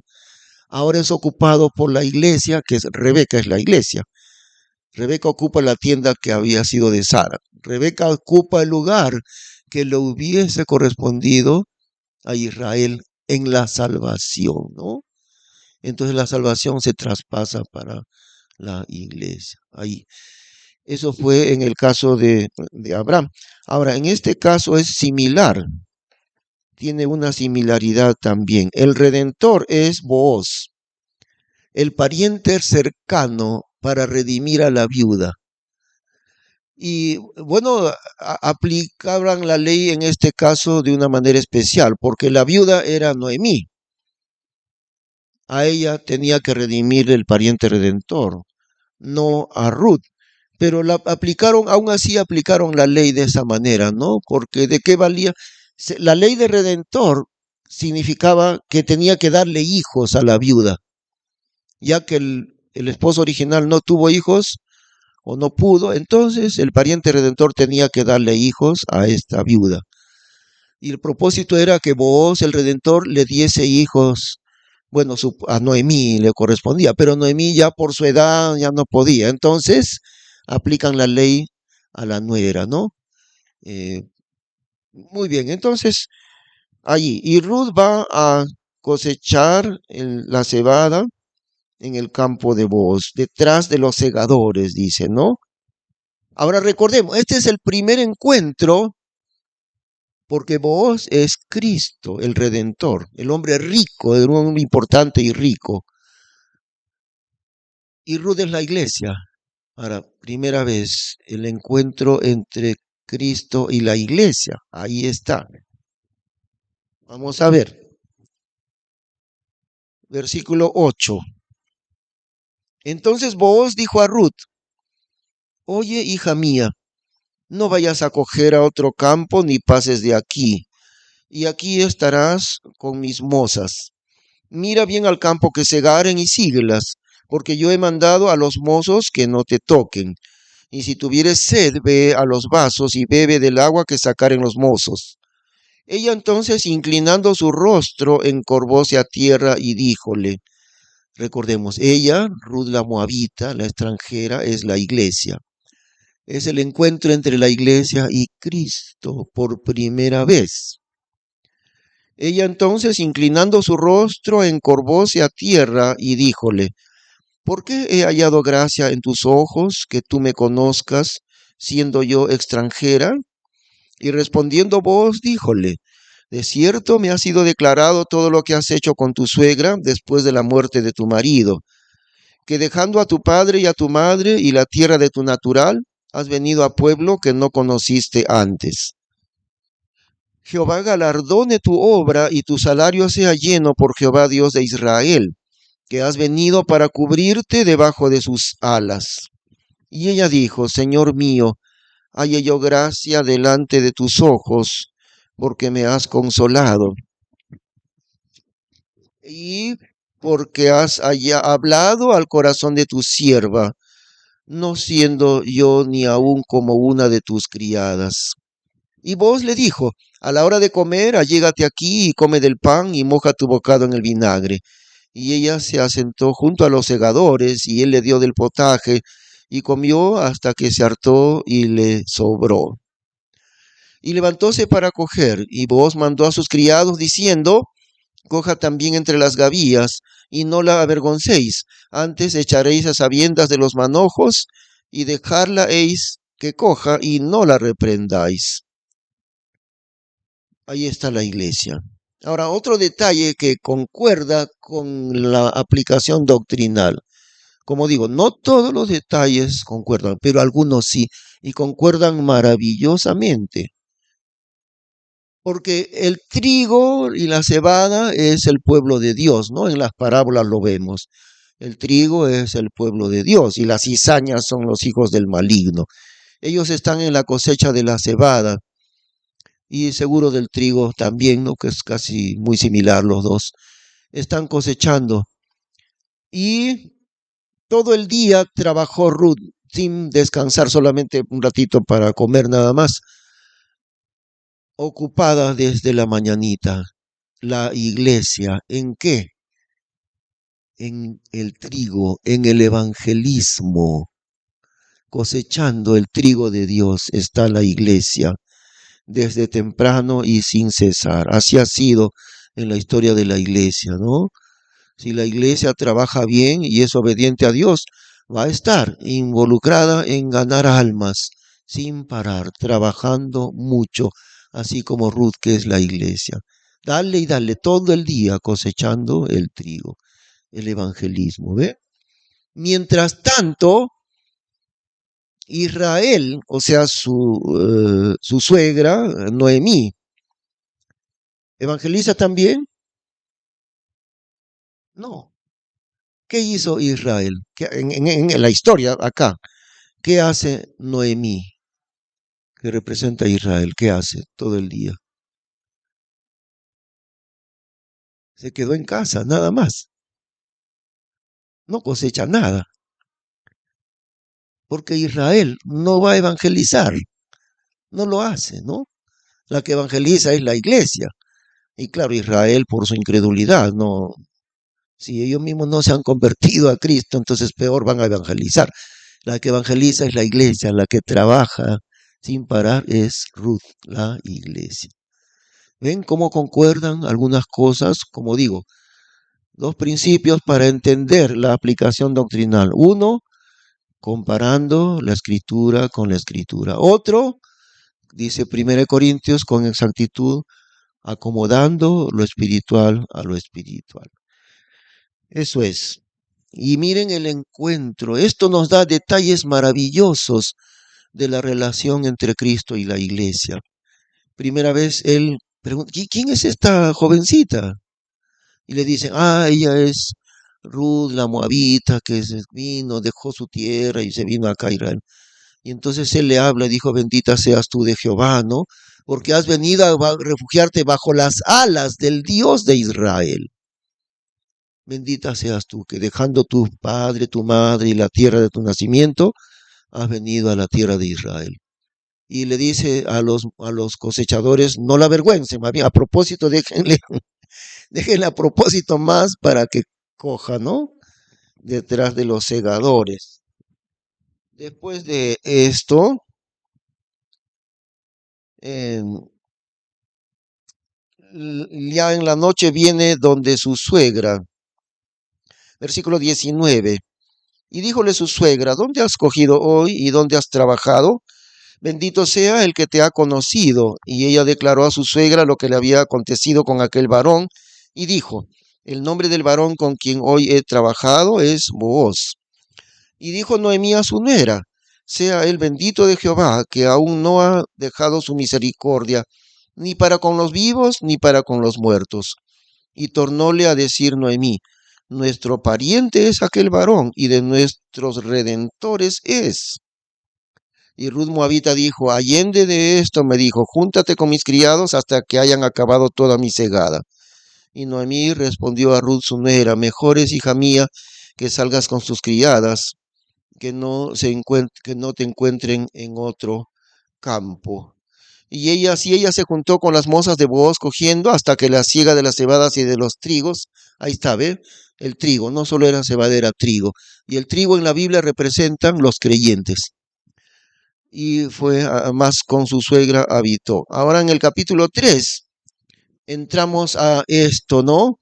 ahora es ocupado por la iglesia, que es Rebeca, es la iglesia. Rebeca ocupa la tienda que había sido de Sara. Rebeca ocupa el lugar que le hubiese correspondido a Israel en la salvación, ¿no? Entonces la salvación se traspasa para la iglesia. Ahí. Eso fue en el caso de Abraham. Ahora, en este caso es similar. Tiene una similaridad también. El redentor es Booz, el pariente cercano para redimir a la viuda. Y bueno, aplicaban la ley en este caso de una manera especial, porque la viuda era Noemí. A ella tenía que redimir el pariente redentor, no a Ruth. Pero aún así aplicaron la ley de esa manera, ¿no? Porque ¿de qué valía? La ley de redentor significaba que tenía que darle hijos a la viuda, ya que el esposo original no tuvo hijos o no pudo, entonces el pariente redentor tenía que darle hijos a esta viuda. Y el propósito era que Booz, el redentor, le diese hijos. Bueno, a Noemí le correspondía, pero Noemí ya por su edad ya no podía. Entonces aplican la ley a la nuera, ¿no? Eh, Muy bien, entonces allí. Y Ruth va a cosechar la cebada en el campo de Booz, detrás de los segadores, dice, ¿no? Ahora recordemos, este es el primer encuentro porque Booz es Cristo, el Redentor, el hombre rico, el hombre importante y rico. Y Ruth es la iglesia. Ahora, primera vez, el encuentro entre Cristo y la iglesia. Ahí está. Vamos a ver. Versículo 8. Entonces Booz dijo a Ruth, oye, hija mía, no vayas a coger a otro campo ni pases de aquí, y aquí estarás con mis mozas. Mira bien al campo que segaren y síguelas, porque yo he mandado a los mozos que no te toquen. y si tuvieres sed, ve a los vasos y bebe del agua que sacaren los mozos. Ella entonces, inclinando su rostro, encorvóse a tierra y díjole, recordemos, ella, Ruth la Moabita, la extranjera, es la iglesia. Es el encuentro entre la iglesia y Cristo por primera vez. Ella entonces, inclinando su rostro, encorvóse a tierra y díjole, ¿por qué he hallado gracia en tus ojos que tú me conozcas, siendo yo extranjera? Y respondiendo vos, díjole, de cierto me ha sido declarado todo lo que has hecho con tu suegra después de la muerte de tu marido, que dejando a tu padre y a tu madre y la tierra de tu natural, has venido a pueblo que no conociste antes. Jehová galardone tu obra y tu salario sea lleno por Jehová Dios de Israel, que has venido para cubrirte debajo de sus alas. Y ella dijo, Señor mío, halle yo gracia delante de tus ojos, porque me has consolado. Y porque has hablado al corazón de tu sierva, no siendo yo ni aun como una de tus criadas. Y vos le dijo, a la hora de comer, allégate aquí y come del pan y moja tu bocado en el vinagre. Y ella se asentó junto a los segadores y él le dio del potaje y comió hasta que se hartó y le sobró. Y levantóse para coger, y vos mandó a sus criados diciendo, coja también entre las gavillas, y no la avergoncéis, antes echaréis a sabiendas de los manojos, y dejarla eis que coja, y no la reprendáis. Ahí está la iglesia. Ahora, otro detalle que concuerda con la aplicación doctrinal. Como digo, no todos los detalles concuerdan, pero algunos sí, y concuerdan maravillosamente. Porque el trigo y la cebada es el pueblo de Dios, ¿no? En las parábolas lo vemos. El trigo es el pueblo de Dios y las cizañas son los hijos del maligno. Ellos están en la cosecha de la cebada y seguro del trigo también, ¿no? Que es casi muy similar los dos. Están cosechando. Y todo el día trabajó Ruth sin descansar, solamente un ratito para comer nada más, ocupada desde la mañanita. La iglesia, ¿en qué? En el trigo, en el evangelismo. Cosechando el trigo de Dios está la iglesia desde temprano y sin cesar. Así ha sido en la historia de la iglesia, ¿no? Si la iglesia trabaja bien y es obediente a Dios, va a estar involucrada en ganar almas sin parar, trabajando mucho, así como Ruth, que es la iglesia. Dale y dale todo el día cosechando el trigo, el evangelismo, ¿ve? Mientras tanto, Israel, o sea, su suegra, Noemí, ¿evangeliza también? No. ¿Qué hizo Israel? En la historia acá, ¿qué hace Noemí, que representa a Israel? ¿Qué hace todo el día? Se quedó en casa, nada más. No cosecha nada, porque Israel no va a evangelizar, no lo hace, ¿no? La que evangeliza es la iglesia. Y claro, Israel por su incredulidad, no, si ellos mismos no se han convertido a Cristo, entonces peor van a evangelizar. La que evangeliza es la iglesia, la que trabaja sin parar es Ruth, la iglesia. ¿Ven cómo concuerdan algunas cosas? Como digo, dos principios para entender la aplicación doctrinal. Uno, comparando la escritura con la escritura. Otro, dice 1 Corintios con exactitud, acomodando lo espiritual a lo espiritual. Eso es. Y miren el encuentro. Esto nos da detalles maravillosos de la relación entre Cristo y la iglesia. Primera vez él pregunta, ¿quién es esta jovencita? Y le dicen, ella es Ruth, la moabita, que vino, dejó su tierra y se vino acá a Israel. Y entonces él le habla y dijo, bendita seas tú de Jehová, ¿no? Porque has venido a refugiarte bajo las alas del Dios de Israel. Bendita seas tú, que dejando tu padre, tu madre y la tierra de tu nacimiento, has venido a la tierra de Israel. Y le dice a los cosechadores, no la avergüencen, más bien, a propósito, déjenle a propósito más para que coja, ¿no? Detrás de los segadores. Después de esto, eh, ya en la noche viene donde su suegra, versículo 19, y díjole su suegra, ¿dónde has cogido hoy y dónde has trabajado? Bendito sea el que te ha conocido. Y ella declaró a su suegra lo que le había acontecido con aquel varón, y dijo, el nombre del varón con quien hoy he trabajado es Booz. Y dijo Noemí a su nuera, sea el bendito de Jehová, que aún no ha dejado su misericordia, ni para con los vivos, ni para con los muertos. Y tornóle a decir Noemí, nuestro pariente es aquel varón, y de nuestros redentores es. Y Ruth Moabita dijo, allende de esto, me dijo, júntate con mis criados hasta que hayan acabado toda mi segada. Y Noemí respondió a Ruth su nuera, mejor es, hija mía, que salgas con sus criadas, que no te encuentren en otro campo. Y ella se juntó con las mozas de Booz cogiendo hasta que la siega de las cebadas y de los trigos, ahí está, ¿ve? El trigo, no solo era cebada, era trigo. Y el trigo en la Biblia representan los creyentes. Y fue más con su suegra habitó. Ahora en el capítulo 3 entramos a esto, ¿no?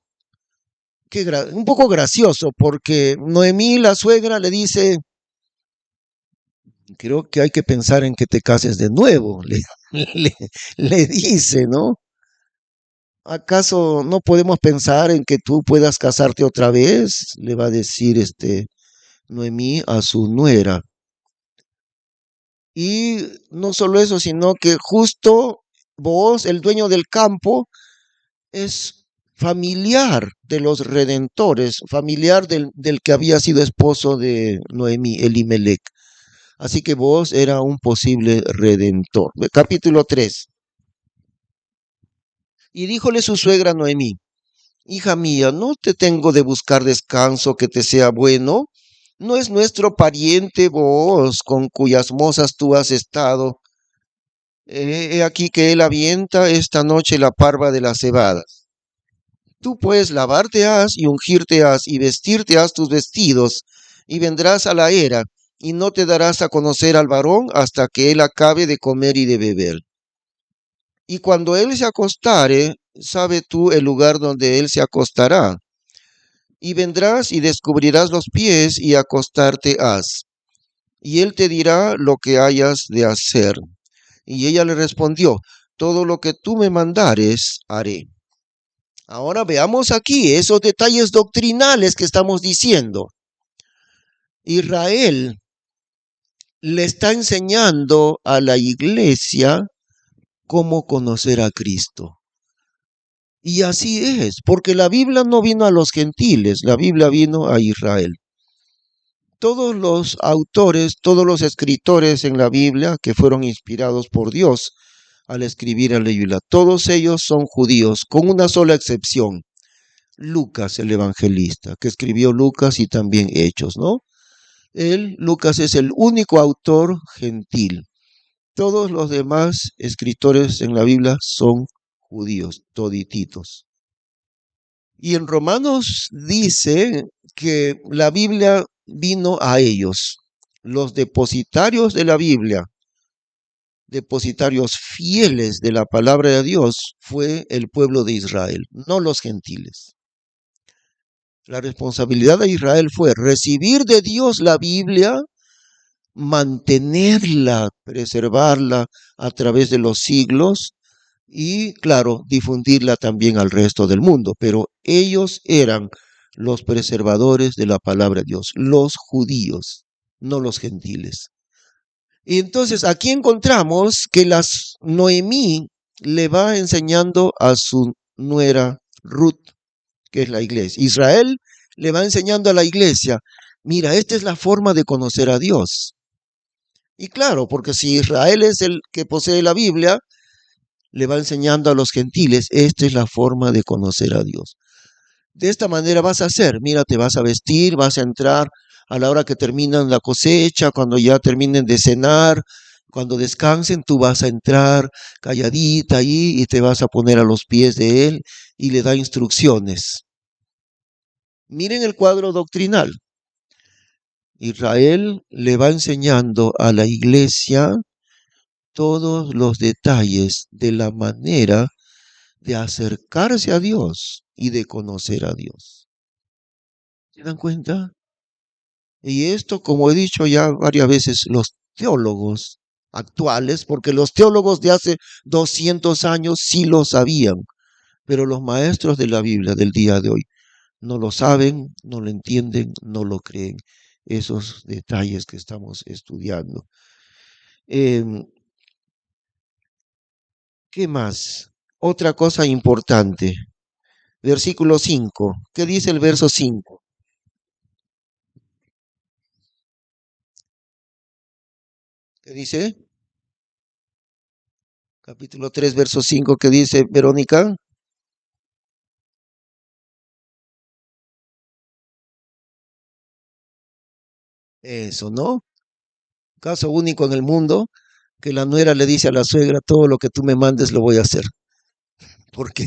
Un poco gracioso, porque Noemí, la suegra, le dice, creo que hay que pensar en que te cases de nuevo, le, le dice, ¿no? ¿Acaso no podemos pensar en que tú puedas casarte otra vez? Le va a decir Noemí a su nuera. Y no solo eso, sino que justo vos, el dueño del campo, es familiar de los redentores, familiar del que había sido esposo de Noemí, Elimelec. Así que vos era un posible redentor. Capítulo 3. Y díjole su suegra Noemí, hija mía, ¿no te tengo de buscar descanso que te sea bueno? ¿No es nuestro pariente vos con cuyas mozas tú has estado? He aquí que él avienta esta noche la parva de las cebadas. Tú pues lavarte has y ungirte has y vestirte has tus vestidos, y vendrás a la era, y no te darás a conocer al varón hasta que él acabe de comer y de beber. Y cuando él se acostare, sabe tú el lugar donde él se acostará. Y vendrás y descubrirás los pies y acostarte has. Y él te dirá lo que hayas de hacer. Y ella le respondió, todo lo que tú me mandares, haré. Ahora veamos aquí esos detalles doctrinales que estamos diciendo. Israel le está enseñando a la iglesia cómo conocer a Cristo. Y así es, porque la Biblia no vino a los gentiles, la Biblia vino a Israel. Todos los autores, todos los escritores en la Biblia que fueron inspirados por Dios al escribir la Biblia, todos ellos son judíos, con una sola excepción. Lucas, el evangelista, que escribió Lucas y también Hechos, ¿no? Lucas, es el único autor gentil. Todos los demás escritores en la Biblia son judíos, todititos. Y en Romanos dice que la Biblia vino a ellos, los depositarios de la Biblia, depositarios fieles de la palabra de Dios, fue el pueblo de Israel, no los gentiles. La responsabilidad de Israel fue recibir de Dios la Biblia, mantenerla, preservarla a través de los siglos y, claro, difundirla también al resto del mundo. Pero ellos eran los preservadores de la palabra de Dios, los judíos, no los gentiles. Y entonces aquí encontramos que Noemí le va enseñando a su nuera Ruth, que es la iglesia. Israel le va enseñando a la iglesia, mira, esta es la forma de conocer a Dios. Y claro, porque si Israel es el que posee la Biblia, le va enseñando a los gentiles, esta es la forma de conocer a Dios. De esta manera vas a hacer, mira, te vas a vestir, vas a entrar a la hora que terminan la cosecha, cuando ya terminen de cenar, cuando descansen, tú vas a entrar calladita ahí y te vas a poner a los pies de él y le da instrucciones. Miren el cuadro doctrinal. Israel le va enseñando a la iglesia todos los detalles de la manera de acercarse a Dios y de conocer a Dios. ¿Se dan cuenta? Y esto, como he dicho ya varias veces, los teólogos actuales, porque los teólogos de hace 200 años sí lo sabían, pero los maestros de la Biblia del día de hoy no lo saben, no lo entienden, no lo creen. Esos detalles que estamos estudiando. ¿Qué más? Otra cosa importante. Versículo 5. ¿Qué dice el verso 5? ¿Qué dice? Capítulo 3, verso 5. ¿Qué dice Verónica? Eso, ¿no? Caso único en el mundo que la nuera le dice a la suegra, todo lo que tú me mandes lo voy a hacer. Porque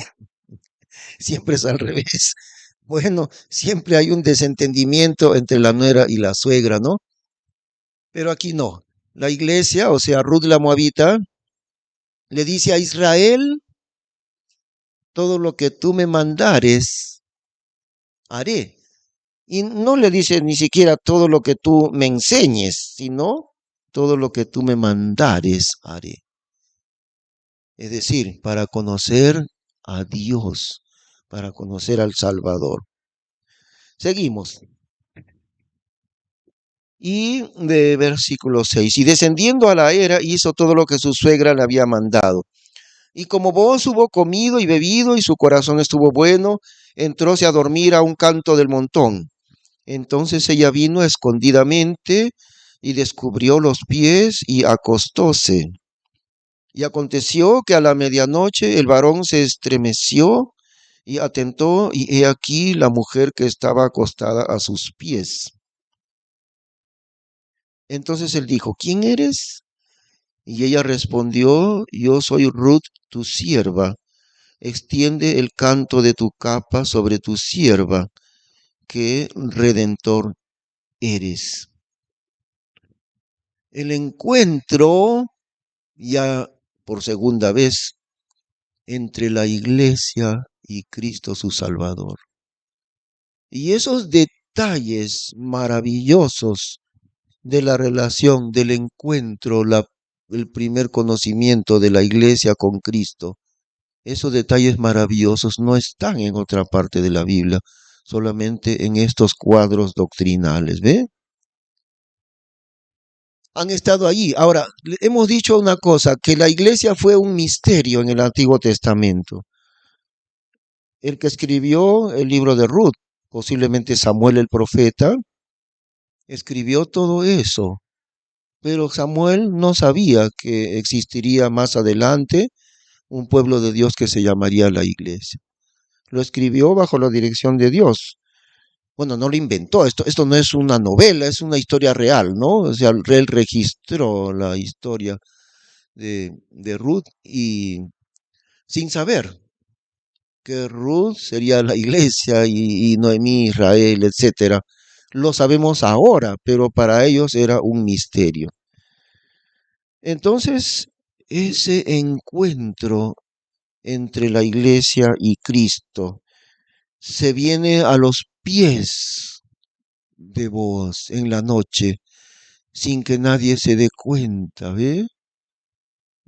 siempre es al revés. Bueno, siempre hay un desentendimiento entre la nuera y la suegra, ¿no? Pero aquí no. La iglesia, o sea, Ruth la Moabita, le dice a Israel, todo lo que tú me mandares, haré. Y no le dice ni siquiera todo lo que tú me enseñes, sino todo lo que tú me mandares, haré. Es decir, para conocer a Dios, para conocer al Salvador. Seguimos. Y de versículo 6, y descendiendo a la era hizo todo lo que su suegra le había mandado. Y como vos hubo comido y bebido y su corazón estuvo bueno, entróse a dormir a un canto del montón. Entonces ella vino escondidamente y descubrió los pies y acostóse. Y aconteció que a la medianoche el varón se estremeció y atentó, y he aquí la mujer que estaba acostada a sus pies. Entonces él dijo, ¿quién eres? Y ella respondió, yo soy Ruth, tu sierva. Extiende el canto de tu capa sobre tu sierva, que redentor eres. El encuentro, ya por segunda vez, entre la iglesia y Cristo su Salvador. Y esos detalles maravillosos de la relación, del encuentro, el primer conocimiento de la iglesia con Cristo, esos detalles maravillosos no están en otra parte de la Biblia, solamente en estos cuadros doctrinales, ¿ve? Han estado allí. Ahora, hemos dicho una cosa, que la iglesia fue un misterio en el Antiguo Testamento. El que escribió el libro de Ruth, posiblemente Samuel el profeta, escribió todo eso. Pero Samuel no sabía que existiría más adelante un pueblo de Dios que se llamaría la iglesia. Lo escribió bajo la dirección de Dios. Bueno, no lo inventó, esto no es una novela, es una historia real, ¿no? O sea, él registró la historia de Ruth y sin saber que Ruth sería la iglesia y Noemí, Israel, etcétera. Lo sabemos ahora, pero para ellos era un misterio. Entonces, ese encuentro entre la iglesia y Cristo se viene a los pies de vos en la noche, sin que nadie se dé cuenta, ¿ve?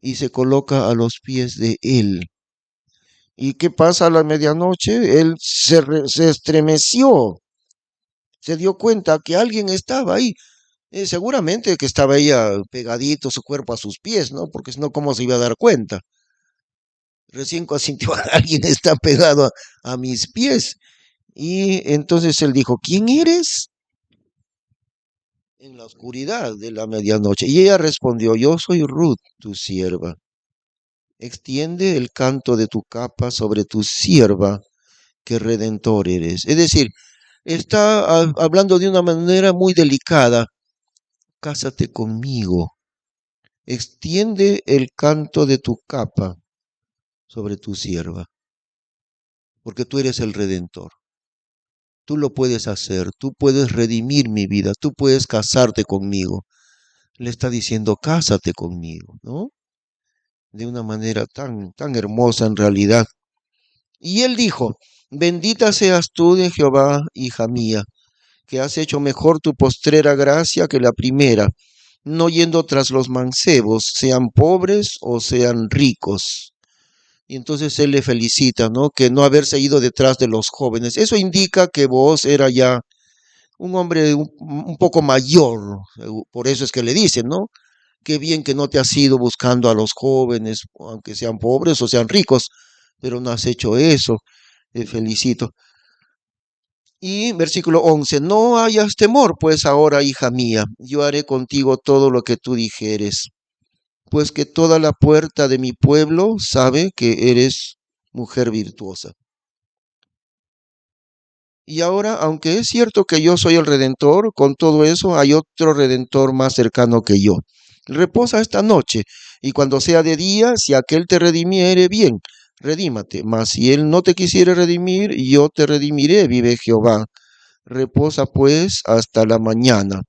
Y se coloca a los pies de él. ¿Y qué pasa a la medianoche? Él se estremeció, se dio cuenta que alguien estaba ahí. Seguramente que estaba ella pegadito su cuerpo a sus pies, ¿no? Porque si no, ¿cómo se iba a dar cuenta? Recién sintió alguien está pegado a mis pies. Y entonces él dijo, ¿quién eres? En la oscuridad de la medianoche. Y ella respondió, yo soy Ruth, tu sierva. Extiende el canto de tu capa sobre tu sierva, que redentor eres. Es decir, está hablando de una manera muy delicada. Cásate conmigo, extiende el canto de tu capa sobre tu sierva, porque tú eres el redentor. Tú lo puedes hacer, tú puedes redimir mi vida, tú puedes casarte conmigo. Le está diciendo, cásate conmigo, ¿no? De una manera tan hermosa en realidad. Y él dijo, bendita seas tú de Jehová, hija mía, que has hecho mejor tu postrera gracia que la primera, no yendo tras los mancebos, sean pobres o sean ricos. Y entonces él le felicita, ¿no? Que no haberse ido detrás de los jóvenes. Eso indica que vos era ya un hombre un poco mayor, por eso es que le dicen, ¿no? Qué bien que no te has ido buscando a los jóvenes, aunque sean pobres o sean ricos, pero no has hecho eso. Te felicito. Y versículo 11, no hayas temor, pues ahora, hija mía, yo haré contigo todo lo que tú dijeres, pues que toda la puerta de mi pueblo sabe que eres mujer virtuosa. Y ahora, aunque es cierto que yo soy el redentor, con todo eso hay otro redentor más cercano que yo. Reposa esta noche, y cuando sea de día, si aquel te redimiere, bien, redímate. Mas si él no te quisiere redimir, yo te redimiré, vive Jehová. Reposa pues hasta la mañana.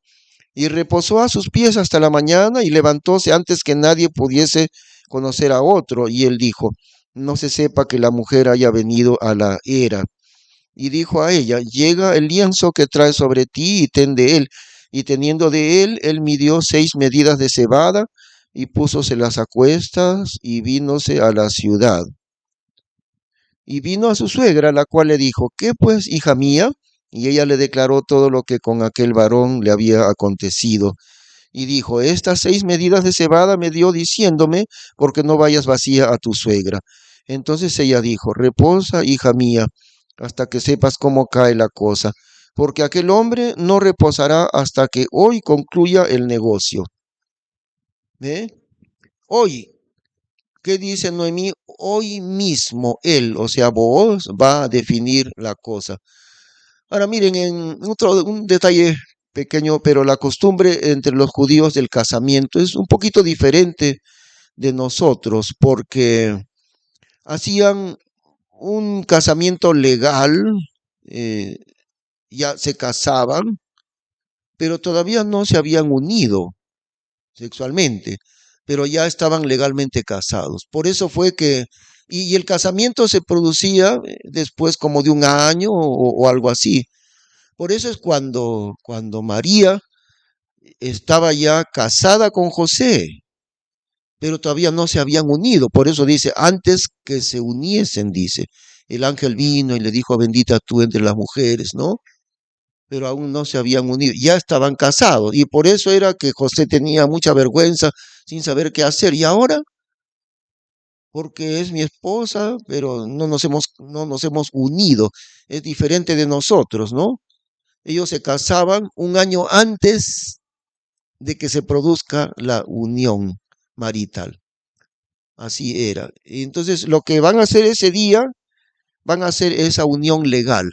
Y reposó a sus pies hasta la mañana y levantóse antes que nadie pudiese conocer a otro. Y él dijo, no se sepa que la mujer haya venido a la era. Y dijo a ella, llega el lienzo que trae sobre ti y ten de él. Y teniendo de él, él midió 6 medidas de cebada y púsoselas a cuestas y vínose a la ciudad. Y vino a su suegra, la cual le dijo, ¿qué pues, hija mía? Y ella le declaró todo lo que con aquel varón le había acontecido. Y dijo, estas 6 medidas de cebada me dio diciéndome, porque no vayas vacía a tu suegra. Entonces ella dijo, reposa, hija mía, hasta que sepas cómo cae la cosa, porque aquel hombre no reposará hasta que hoy concluya el negocio. ¿Ve? Hoy, ¿qué dice Noemí? Hoy mismo él, o sea, vos, va a definir la cosa. Ahora miren, un detalle pequeño, pero la costumbre entre los judíos del casamiento es un poquito diferente de nosotros, porque hacían un casamiento legal, eh, ya se casaban, pero todavía no se habían unido sexualmente, pero ya estaban legalmente casados. Por eso fue que, y el casamiento se producía después como de un año o algo así. Por eso es cuando María estaba ya casada con José, pero todavía no se habían unido. Por eso dice, antes que se uniesen, dice, el ángel vino y le dijo, bendita tú entre las mujeres, ¿no? Pero aún no se habían unido, ya estaban casados. Y por eso era que José tenía mucha vergüenza sin saber qué hacer. Y ahora, porque es mi esposa, pero no nos hemos unido. Es diferente de nosotros, ¿no? Ellos se casaban un año antes de que se produzca la unión marital. Así era. Y entonces lo que van a hacer ese día, van a hacer esa unión legal.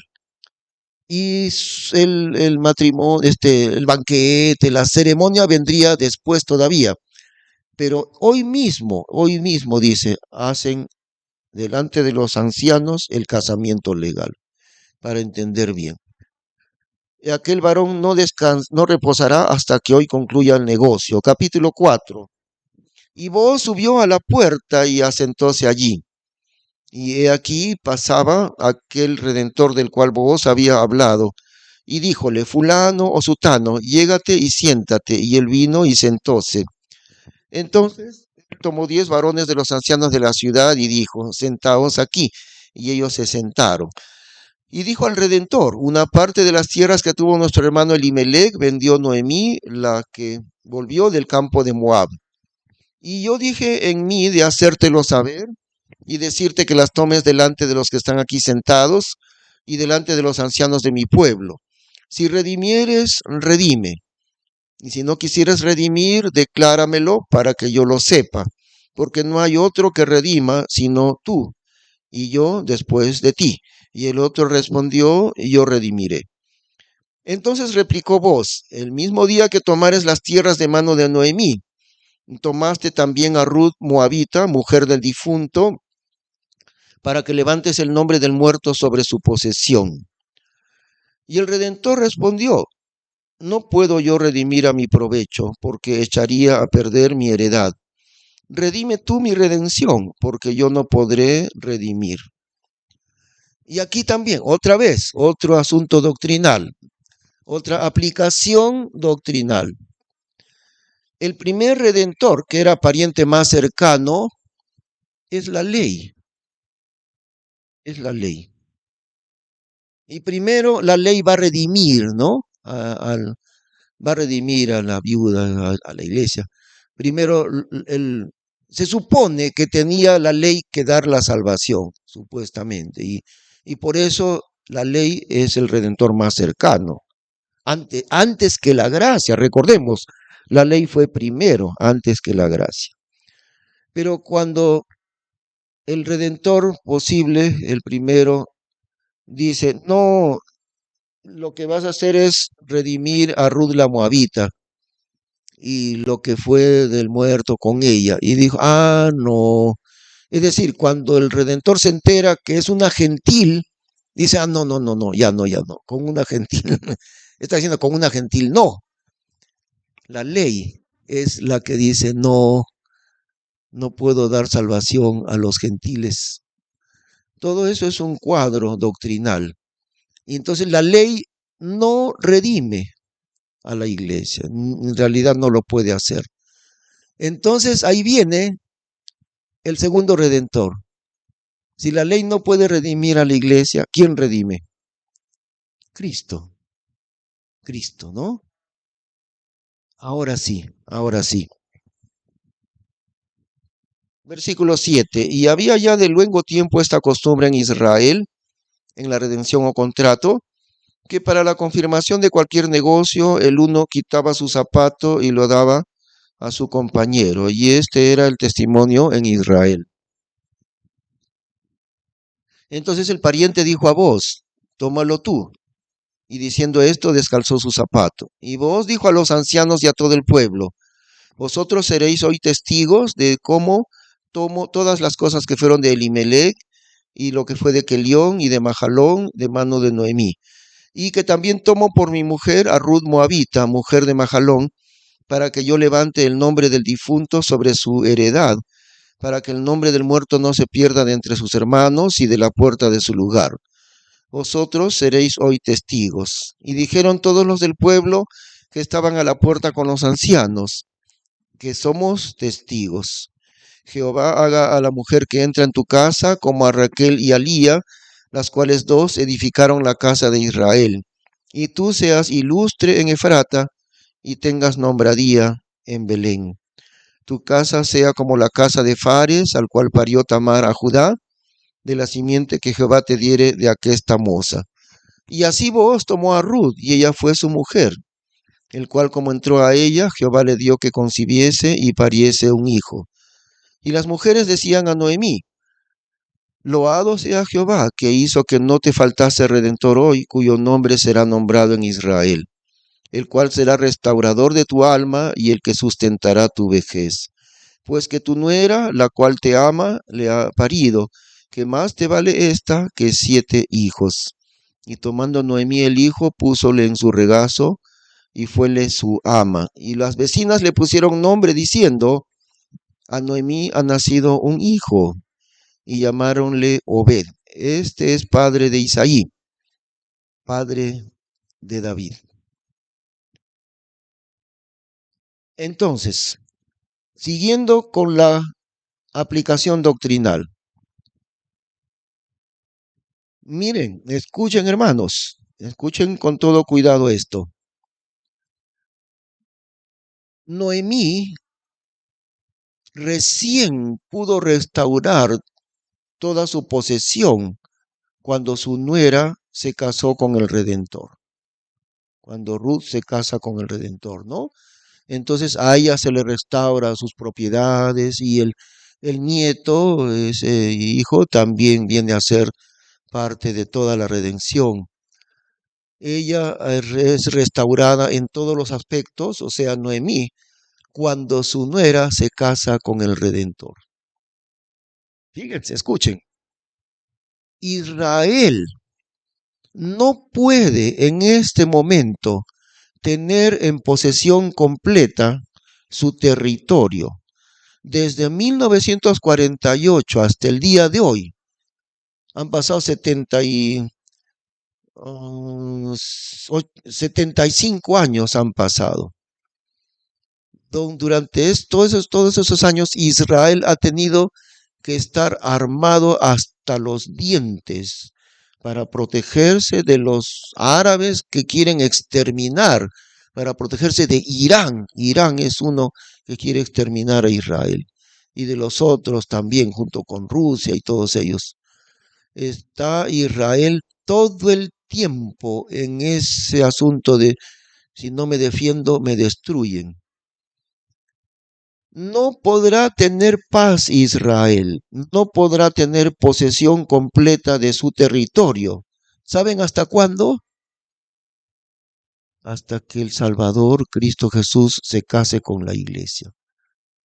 Y el matrimonio, el banquete, la ceremonia vendría después todavía. Pero hoy mismo dice, hacen delante de los ancianos el casamiento legal, para entender bien. Y aquel varón no reposará hasta que hoy concluya el negocio. Capítulo 4. Y Booz subió a la puerta y asentóse allí. Y he aquí pasaba aquel redentor del cual Booz había hablado. Y díjole, fulano o sutano, llégate y siéntate. Y él vino y sentóse. Entonces tomó 10 varones de los ancianos de la ciudad y dijo, sentaos aquí. Y ellos se sentaron. Y dijo al Redentor, una parte de las tierras que tuvo nuestro hermano Elimelech vendió Noemí, la que volvió del campo de Moab. Y yo dije en mí de hacértelo saber y decirte que las tomes delante de los que están aquí sentados y delante de los ancianos de mi pueblo. Si redimieres, redime. Y si no quisieres redimir, decláramelo para que yo lo sepa, porque no hay otro que redima sino tú, y yo después de ti. Y el otro respondió, yo redimiré. Entonces replicó vos, el mismo día que tomares las tierras de mano de Noemí, tomaste también a Ruth Moabita, mujer del difunto, para que levantes el nombre del muerto sobre su posesión. Y el Redentor respondió, no puedo yo redimir a mi provecho, porque echaría a perder mi heredad. Redime tú mi redención, porque yo no podré redimir. Y aquí también, otra vez, otro asunto doctrinal, otra aplicación doctrinal. El primer redentor, que era pariente más cercano, es la ley, es la ley. Y primero la ley va a redimir, ¿no? Va a redimir a la viuda, a la iglesia. Primero, se supone que tenía la ley que dar la salvación, supuestamente, y por eso la ley es el redentor más cercano. Antes que la gracia, recordemos, la ley fue primero, antes que la gracia. Pero cuando el redentor posible, el primero, dice, no, lo que vas a hacer es redimir a Ruth la Moabita y lo que fue del muerto con ella. Y dijo, ah, no. Es decir, cuando el redentor se entera que es una gentil, dice, ah, no, no, no, no, ya no, ya no, con una gentil. Está diciendo, con una gentil, no. La ley es la que dice, no, no puedo dar salvación a los gentiles. Todo eso es un cuadro doctrinal. Y entonces la ley no redime a la iglesia. En realidad no lo puede hacer. Entonces ahí viene el segundo redentor. Si la ley no puede redimir a la iglesia, ¿quién redime? Cristo. Cristo, ¿no? Ahora sí, ahora sí. Versículo 7. Y había ya de luego tiempo esta costumbre en Israel, en la redención o contrato, que para la confirmación de cualquier negocio el uno quitaba su zapato y lo daba a su compañero. Y este era el testimonio en Israel. Entonces el pariente dijo a vos, tómalo tú. Y diciendo esto, descalzó su zapato. Y vos dijo a los ancianos y a todo el pueblo, vosotros seréis hoy testigos de cómo tomo todas las cosas que fueron de Elimelech y lo que fue de Kelión y de Mahalón de mano de Noemí. Y que también tomo por mi mujer a Ruth Moabita, mujer de Mahalón, para que yo levante el nombre del difunto sobre su heredad, para que el nombre del muerto no se pierda de entre sus hermanos y de la puerta de su lugar. Vosotros seréis hoy testigos. Y dijeron todos los del pueblo que estaban a la puerta con los ancianos, que somos testigos. Jehová haga a la mujer que entra en tu casa como a Raquel y a Lía, las cuales dos edificaron la casa de Israel. Y tú seas ilustre en Efrata y tengas nombradía en Belén. Tu casa sea como la casa de Fares, al cual parió Tamar a Judá, de la simiente que Jehová te diere de aquesta moza. Y así Booz tomó a Ruth, y ella fue su mujer, el cual como entró a ella, Jehová le dio que concibiese y pariese un hijo. Y las mujeres decían a Noemí, loado sea Jehová, que hizo que no te faltase redentor hoy, cuyo nombre será nombrado en Israel, el cual será restaurador de tu alma y el que sustentará tu vejez. Pues que tu nuera, la cual te ama, le ha parido, que más te vale esta que 7 hijos. Y tomando Noemí el hijo, púsole en su regazo, y fuele su ama. Y las vecinas le pusieron nombre diciendo, a Noemí ha nacido un hijo, y llamáronle Obed. Este es padre de Isaí, padre de David. Entonces, siguiendo con la aplicación doctrinal, miren, escuchen hermanos, escuchen con todo cuidado esto. Noemí recién pudo restaurar toda su posesión cuando su nuera se casó con el Redentor, cuando Ruth se casa con el Redentor, ¿no? Entonces a ella se le restaura sus propiedades y el nieto, ese hijo, también viene a ser parte de toda la redención. Ella es restaurada en todos los aspectos, o sea, Noemí, cuando su nuera se casa con el Redentor. Fíjense, escuchen. Israel no puede en este momento tener en posesión completa su territorio. Desde 1948 hasta el día de hoy, han pasado 75 años han pasado. Durante todos esos años, Israel ha tenido que estar armado hasta los dientes para protegerse de los árabes que quieren exterminar, para protegerse de Irán. Irán es uno que quiere exterminar a Israel. Y de los otros también, junto con Rusia y todos ellos. Está Israel todo el tiempo en ese asunto de si no me defiendo, me destruyen. No podrá tener paz Israel, no podrá tener posesión completa de su territorio. ¿Saben hasta cuándo? Hasta que el Salvador, Cristo Jesús, se case con la iglesia.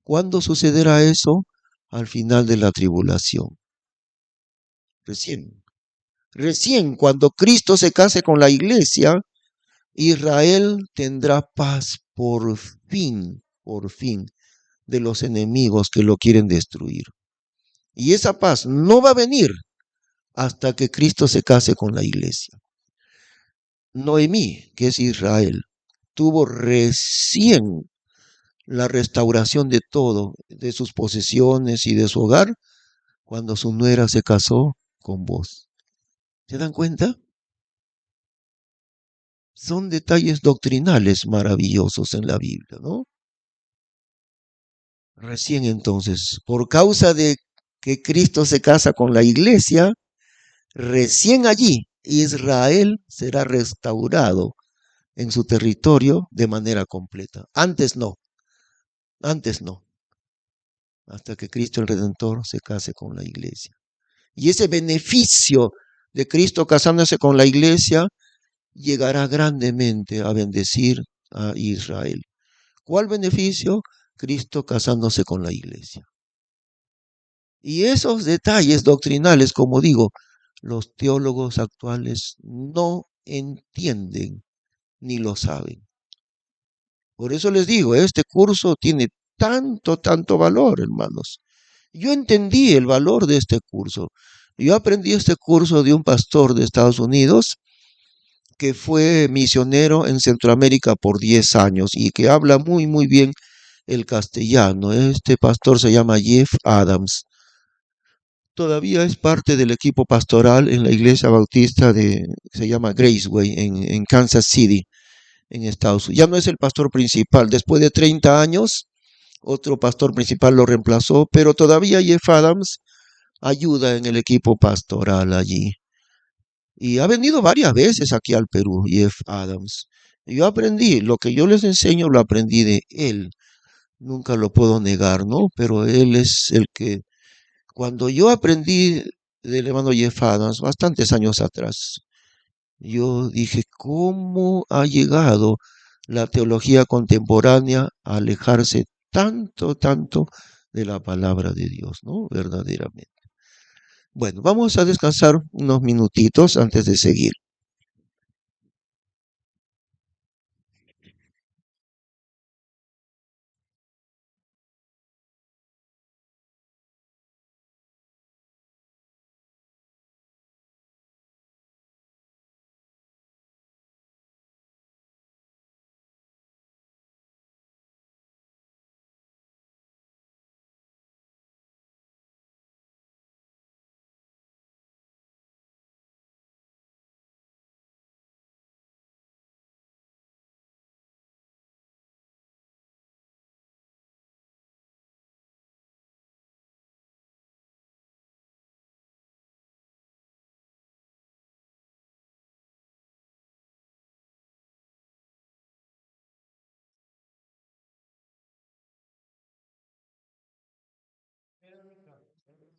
¿Cuándo sucederá eso? Al final de la tribulación. Recién. Recién, cuando Cristo se case con la iglesia, Israel tendrá paz por fin, de los enemigos que lo quieren destruir. Y esa paz no va a venir hasta que Cristo se case con la iglesia. Noemí, que es Israel, tuvo recién la restauración de todo, de sus posesiones y de su hogar, cuando su nuera se casó con vos. ¿Se dan cuenta? Son detalles doctrinales maravillosos en la Biblia, ¿no? Recién entonces, por causa de que Cristo se casa con la iglesia, recién allí Israel será restaurado en su territorio de manera completa. Antes no, hasta que Cristo el Redentor se case con la iglesia. Y ese beneficio de Cristo casándose con la iglesia llegará grandemente a bendecir a Israel. ¿Cuál beneficio? Cristo casándose con la iglesia. Y esos detalles doctrinales, como digo, los teólogos actuales no entienden ni lo saben. Por eso les digo, este curso tiene tanto valor, hermanos. Yo entendí el valor de este curso. Yo aprendí este curso de un pastor de Estados Unidos que fue misionero en Centroamérica por 10 años y que habla muy bien el castellano. Este pastor se llama Jeff Adams. Todavía es parte del equipo pastoral en la iglesia bautista se llama Graceway en Kansas City, en Estados Unidos. Ya no es el pastor principal. Después de 30 años, otro pastor principal lo reemplazó, pero todavía Jeff Adams ayuda en el equipo pastoral allí. Y ha venido varias veces aquí al Perú, Jeff Adams. Yo aprendí, lo que yo les enseño lo aprendí de él. Nunca lo puedo negar, ¿no? Pero él es el que, cuando yo aprendí del hermano Jeff Adams, bastantes años atrás, yo dije, ¿cómo ha llegado la teología contemporánea a alejarse tanto de la palabra de Dios, ¿no? Verdaderamente. Bueno, vamos a descansar unos minutitos antes de seguir.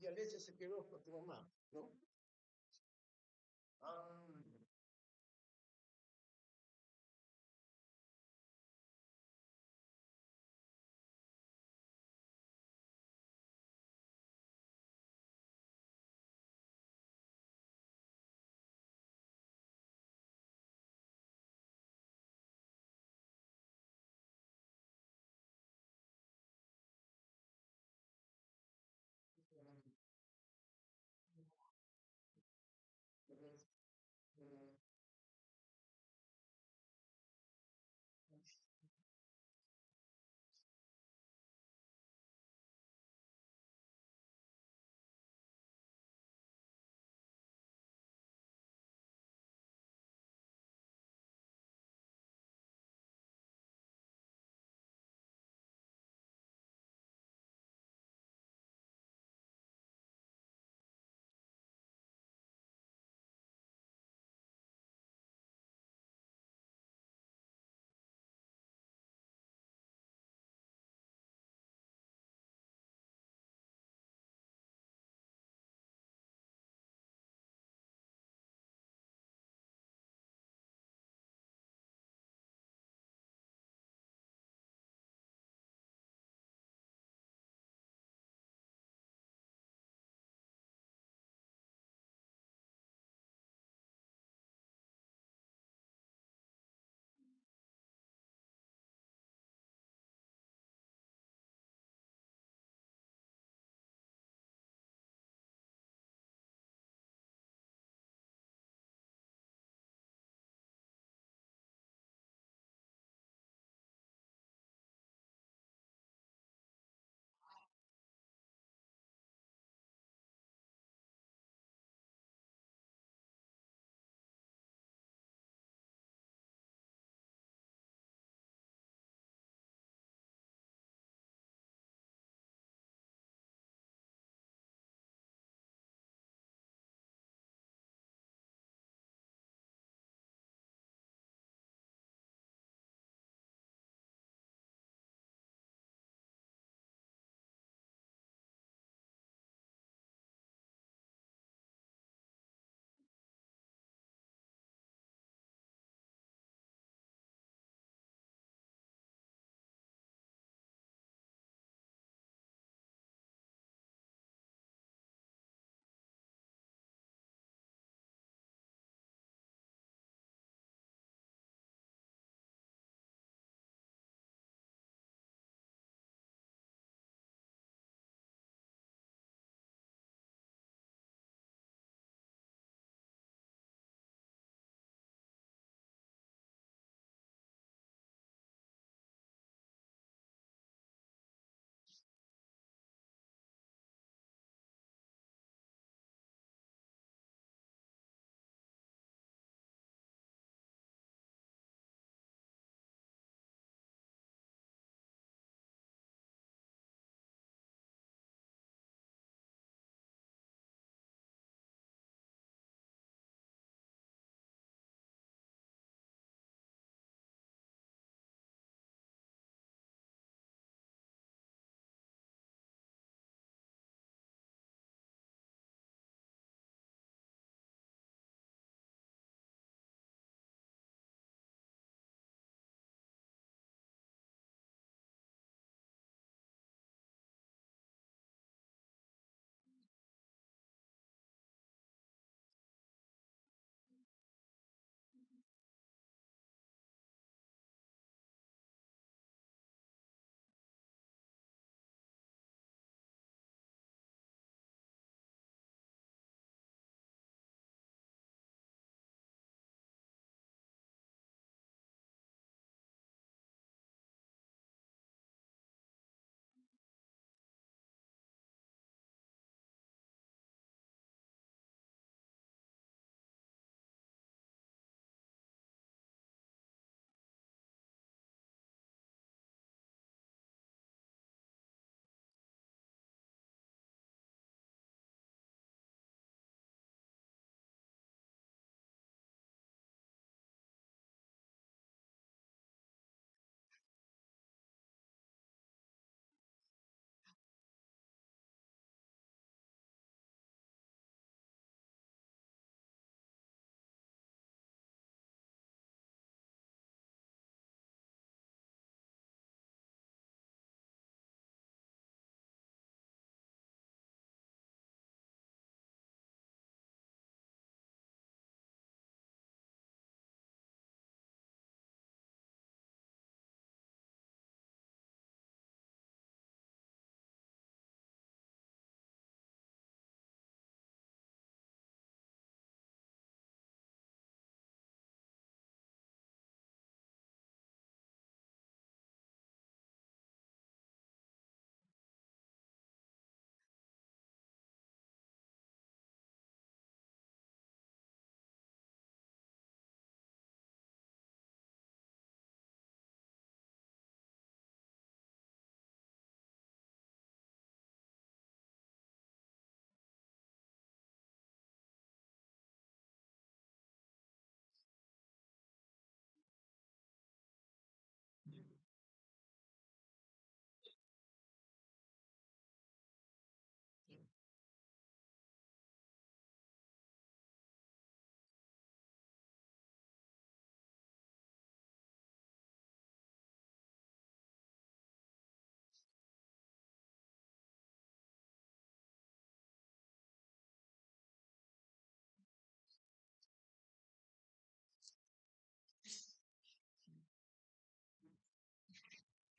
Y Alesia se quedó con tu mamá, ¿no? Ah,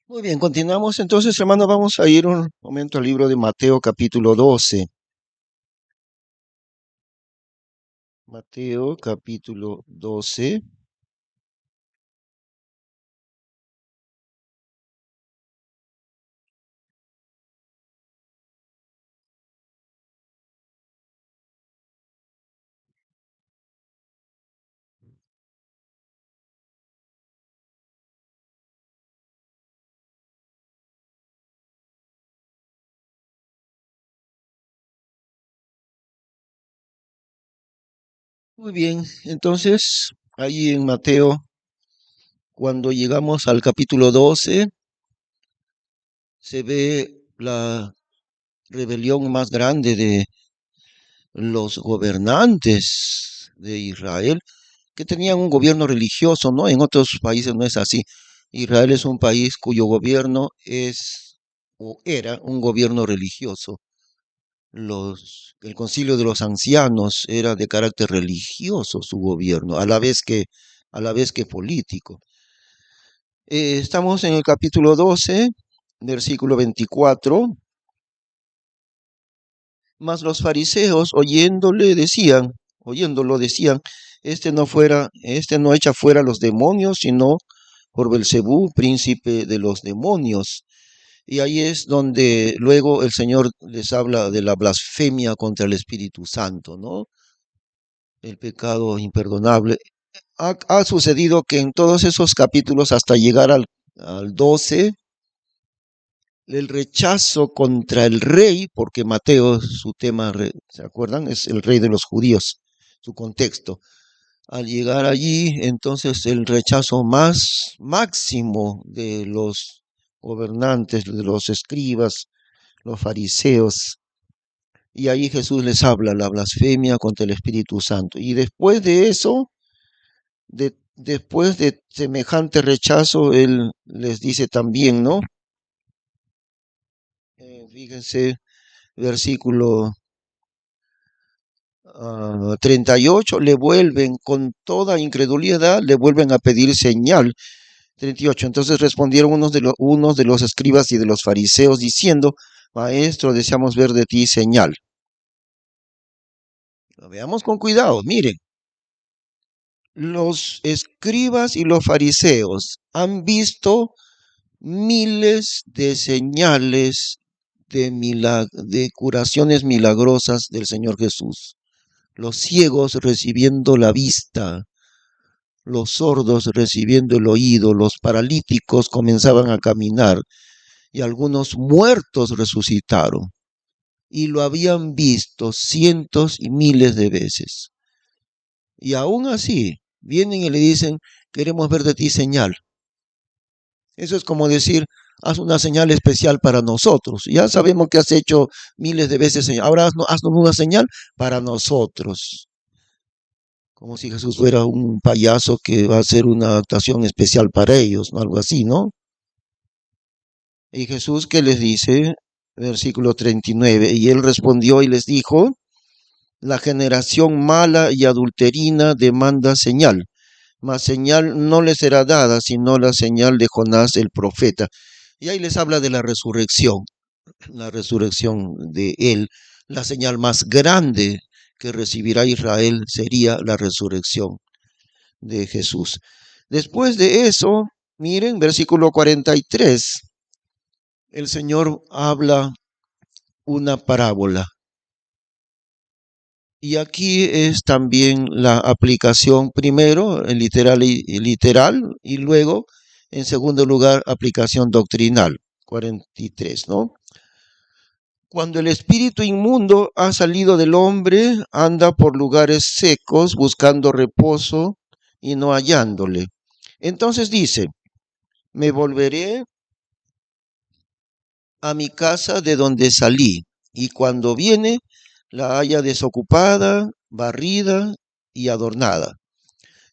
Muy bien, continuamos entonces, hermano. Vamos a ir un momento al libro de Mateo capítulo 12. Mateo capítulo 12. Muy bien, entonces, ahí en Mateo, cuando llegamos al capítulo 12, se ve la rebelión más grande de los gobernantes de Israel, que tenían un gobierno religioso, ¿no? En otros países no es así. Israel es un país cuyo gobierno es o era un gobierno religioso. El concilio de los ancianos era de carácter religioso su gobierno, a la vez que político. Estamos en el capítulo 12, versículo 24. Mas los fariseos oyéndolo decían, este no echa fuera los demonios, sino por Belcebú, príncipe de los demonios. Y ahí es donde luego el Señor les habla de la blasfemia contra el Espíritu Santo, ¿no? El pecado imperdonable. Ha sucedido que en todos esos capítulos, hasta llegar al 12, el rechazo contra el rey, porque Mateo, su tema, ¿se acuerdan? Es el rey de los judíos, su contexto. Al llegar allí, entonces el rechazo más máximo de los gobernantes, de los escribas, los fariseos, y ahí Jesús les habla la blasfemia contra el Espíritu Santo. Y después de eso, después de semejante rechazo, Él les dice también, ¿no? Fíjense, versículo 38, le vuelven con toda incredulidad, le vuelven a pedir señal. 38. Entonces respondieron unos de los escribas y de los fariseos diciendo, Maestro, deseamos ver de ti señal. Veamos con cuidado, miren, los escribas y los fariseos han visto miles de señales de curaciones milagrosas del Señor Jesús. Los ciegos recibiendo la vista, los sordos recibiendo el oído, los paralíticos comenzaban a caminar y algunos muertos resucitaron. Y lo habían visto cientos y miles de veces. Y aún así, vienen y le dicen, queremos ver de ti señal. Eso es como decir, haz una señal especial para nosotros. Ya sabemos que has hecho miles de veces, ahora haznos una señal para nosotros. Como si Jesús fuera un payaso que va a hacer una actuación especial para ellos, ¿no? Algo así, ¿no? Y Jesús, ¿qué les dice? Versículo 39. Y él respondió y les dijo, la generación mala y adulterina demanda señal, mas señal no le será dada, sino la señal de Jonás el profeta. Y ahí les habla de la resurrección de él. La señal más grande que recibirá Israel sería la resurrección de Jesús. Después de eso, miren, versículo 43, el Señor habla una parábola. Y aquí es también la aplicación, primero, en literal, y luego, en segundo lugar, aplicación doctrinal. 43, ¿no? Cuando el espíritu inmundo ha salido del hombre, anda por lugares secos buscando reposo y no hallándole. Entonces dice, me volveré a mi casa de donde salí, y cuando viene, la halla desocupada, barrida y adornada.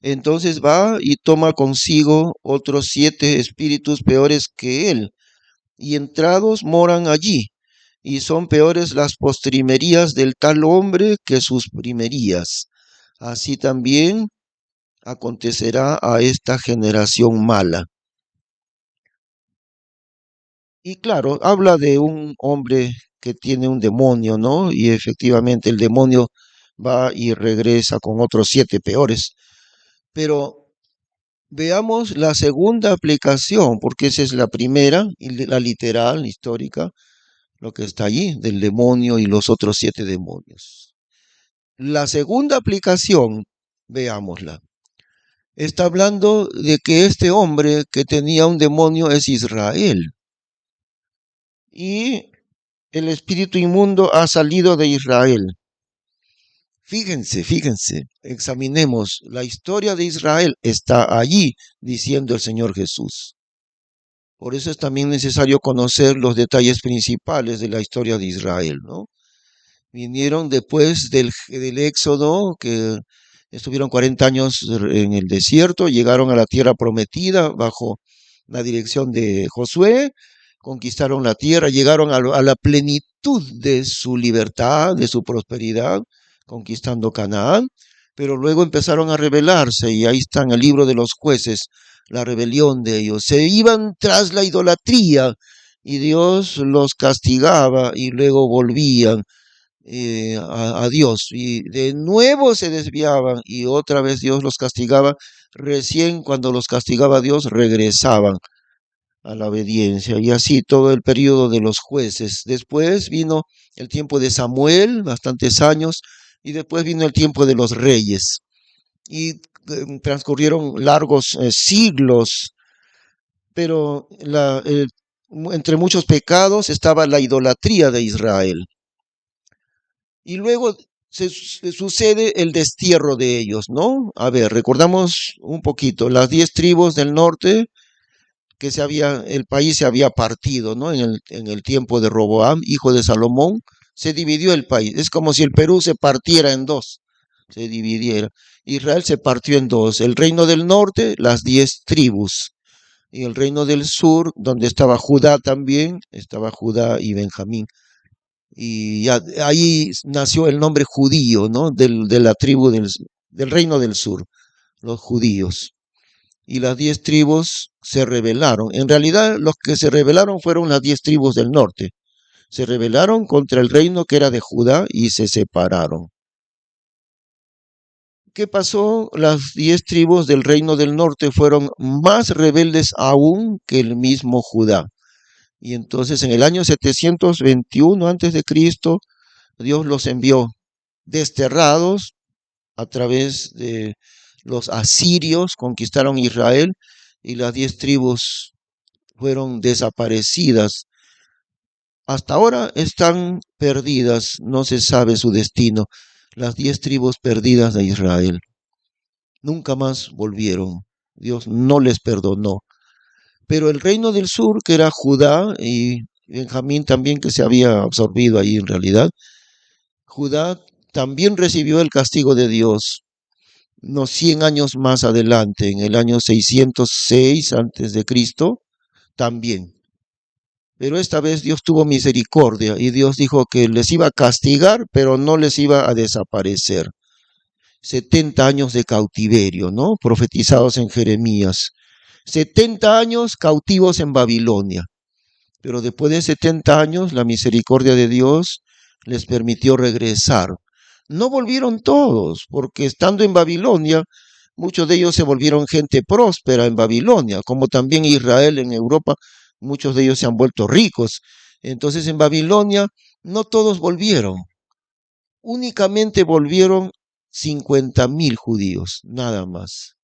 Entonces va y toma consigo otros 7 espíritus peores que él, y entrados moran allí, y son peores las postrimerías del tal hombre que sus primerías. Así también acontecerá a esta generación mala. Y claro, habla de un hombre que tiene un demonio, ¿no? Y efectivamente el demonio va y regresa con otros 7 peores. Pero veamos la segunda aplicación, porque esa es la primera, y la literal, histórica, lo que está allí, del demonio y los otros 7 demonios. La segunda aplicación, veámosla. Está hablando de que este hombre que tenía un demonio es Israel. Y el espíritu inmundo ha salido de Israel. Fíjense, examinemos. La historia de Israel está allí, diciendo el Señor Jesús. Por eso es también necesario conocer los detalles principales de la historia de Israel, ¿no? Vinieron después del éxodo, que estuvieron 40 años en el desierto, llegaron a la tierra prometida bajo la dirección de Josué, conquistaron la tierra, llegaron a la plenitud de su libertad, de su prosperidad, conquistando Canaán, pero luego empezaron a rebelarse y ahí está en el libro de los jueces la rebelión de ellos. Se iban tras la idolatría y Dios los castigaba y luego volvían a Dios y de nuevo se desviaban y otra vez Dios los castigaba. Recién cuando los castigaba Dios regresaban a la obediencia y así todo el periodo de los jueces. Después vino el tiempo de Samuel, bastantes años, y después vino el tiempo de los reyes y transcurrieron largos siglos, pero entre muchos pecados estaba la idolatría de Israel. Y luego se sucede el destierro de ellos, ¿no? A ver, recordamos un poquito, las 10 tribus del norte, el país se había partido, ¿no? En el tiempo de Roboam, hijo de Salomón, se dividió el país. Es como si el Perú se partiera en dos, se dividiera. Israel se partió en dos. El reino del norte, las 10 tribus. Y el reino del sur, donde estaba Judá también, estaba Judá y Benjamín. Y ya, ahí nació el nombre judío, ¿no? De la tribu del reino del sur, los judíos. Y las 10 tribus se rebelaron. En realidad, los que se rebelaron fueron las 10 tribus del norte. Se rebelaron contra el reino que era de Judá y se separaron. ¿Qué pasó? Las 10 tribus del reino del norte fueron más rebeldes aún que el mismo Judá. Y entonces en el año 721 antes de Cristo, Dios los envió desterrados a través de los asirios, conquistaron Israel y las 10 tribus fueron desaparecidas. Hasta ahora están perdidas, no se sabe su destino. Las 10 tribus perdidas de Israel nunca más volvieron. Dios no les perdonó. Pero el reino del sur, que era Judá y Benjamín también, que se había absorbido ahí en realidad, Judá también recibió el castigo de Dios unos 100 años más adelante, en el año 606 antes de Cristo, también. Pero esta vez Dios tuvo misericordia y Dios dijo que les iba a castigar, pero no les iba a desaparecer. 70 años de cautiverio, ¿no? Profetizados en Jeremías. 70 años cautivos en Babilonia. Pero después de 70 años, la misericordia de Dios les permitió regresar. No volvieron todos, porque estando en Babilonia, muchos de ellos se volvieron gente próspera en Babilonia, como también Israel en Europa, muchos de ellos se han vuelto ricos. Entonces en Babilonia no todos volvieron, únicamente volvieron 50.000 judíos, nada más.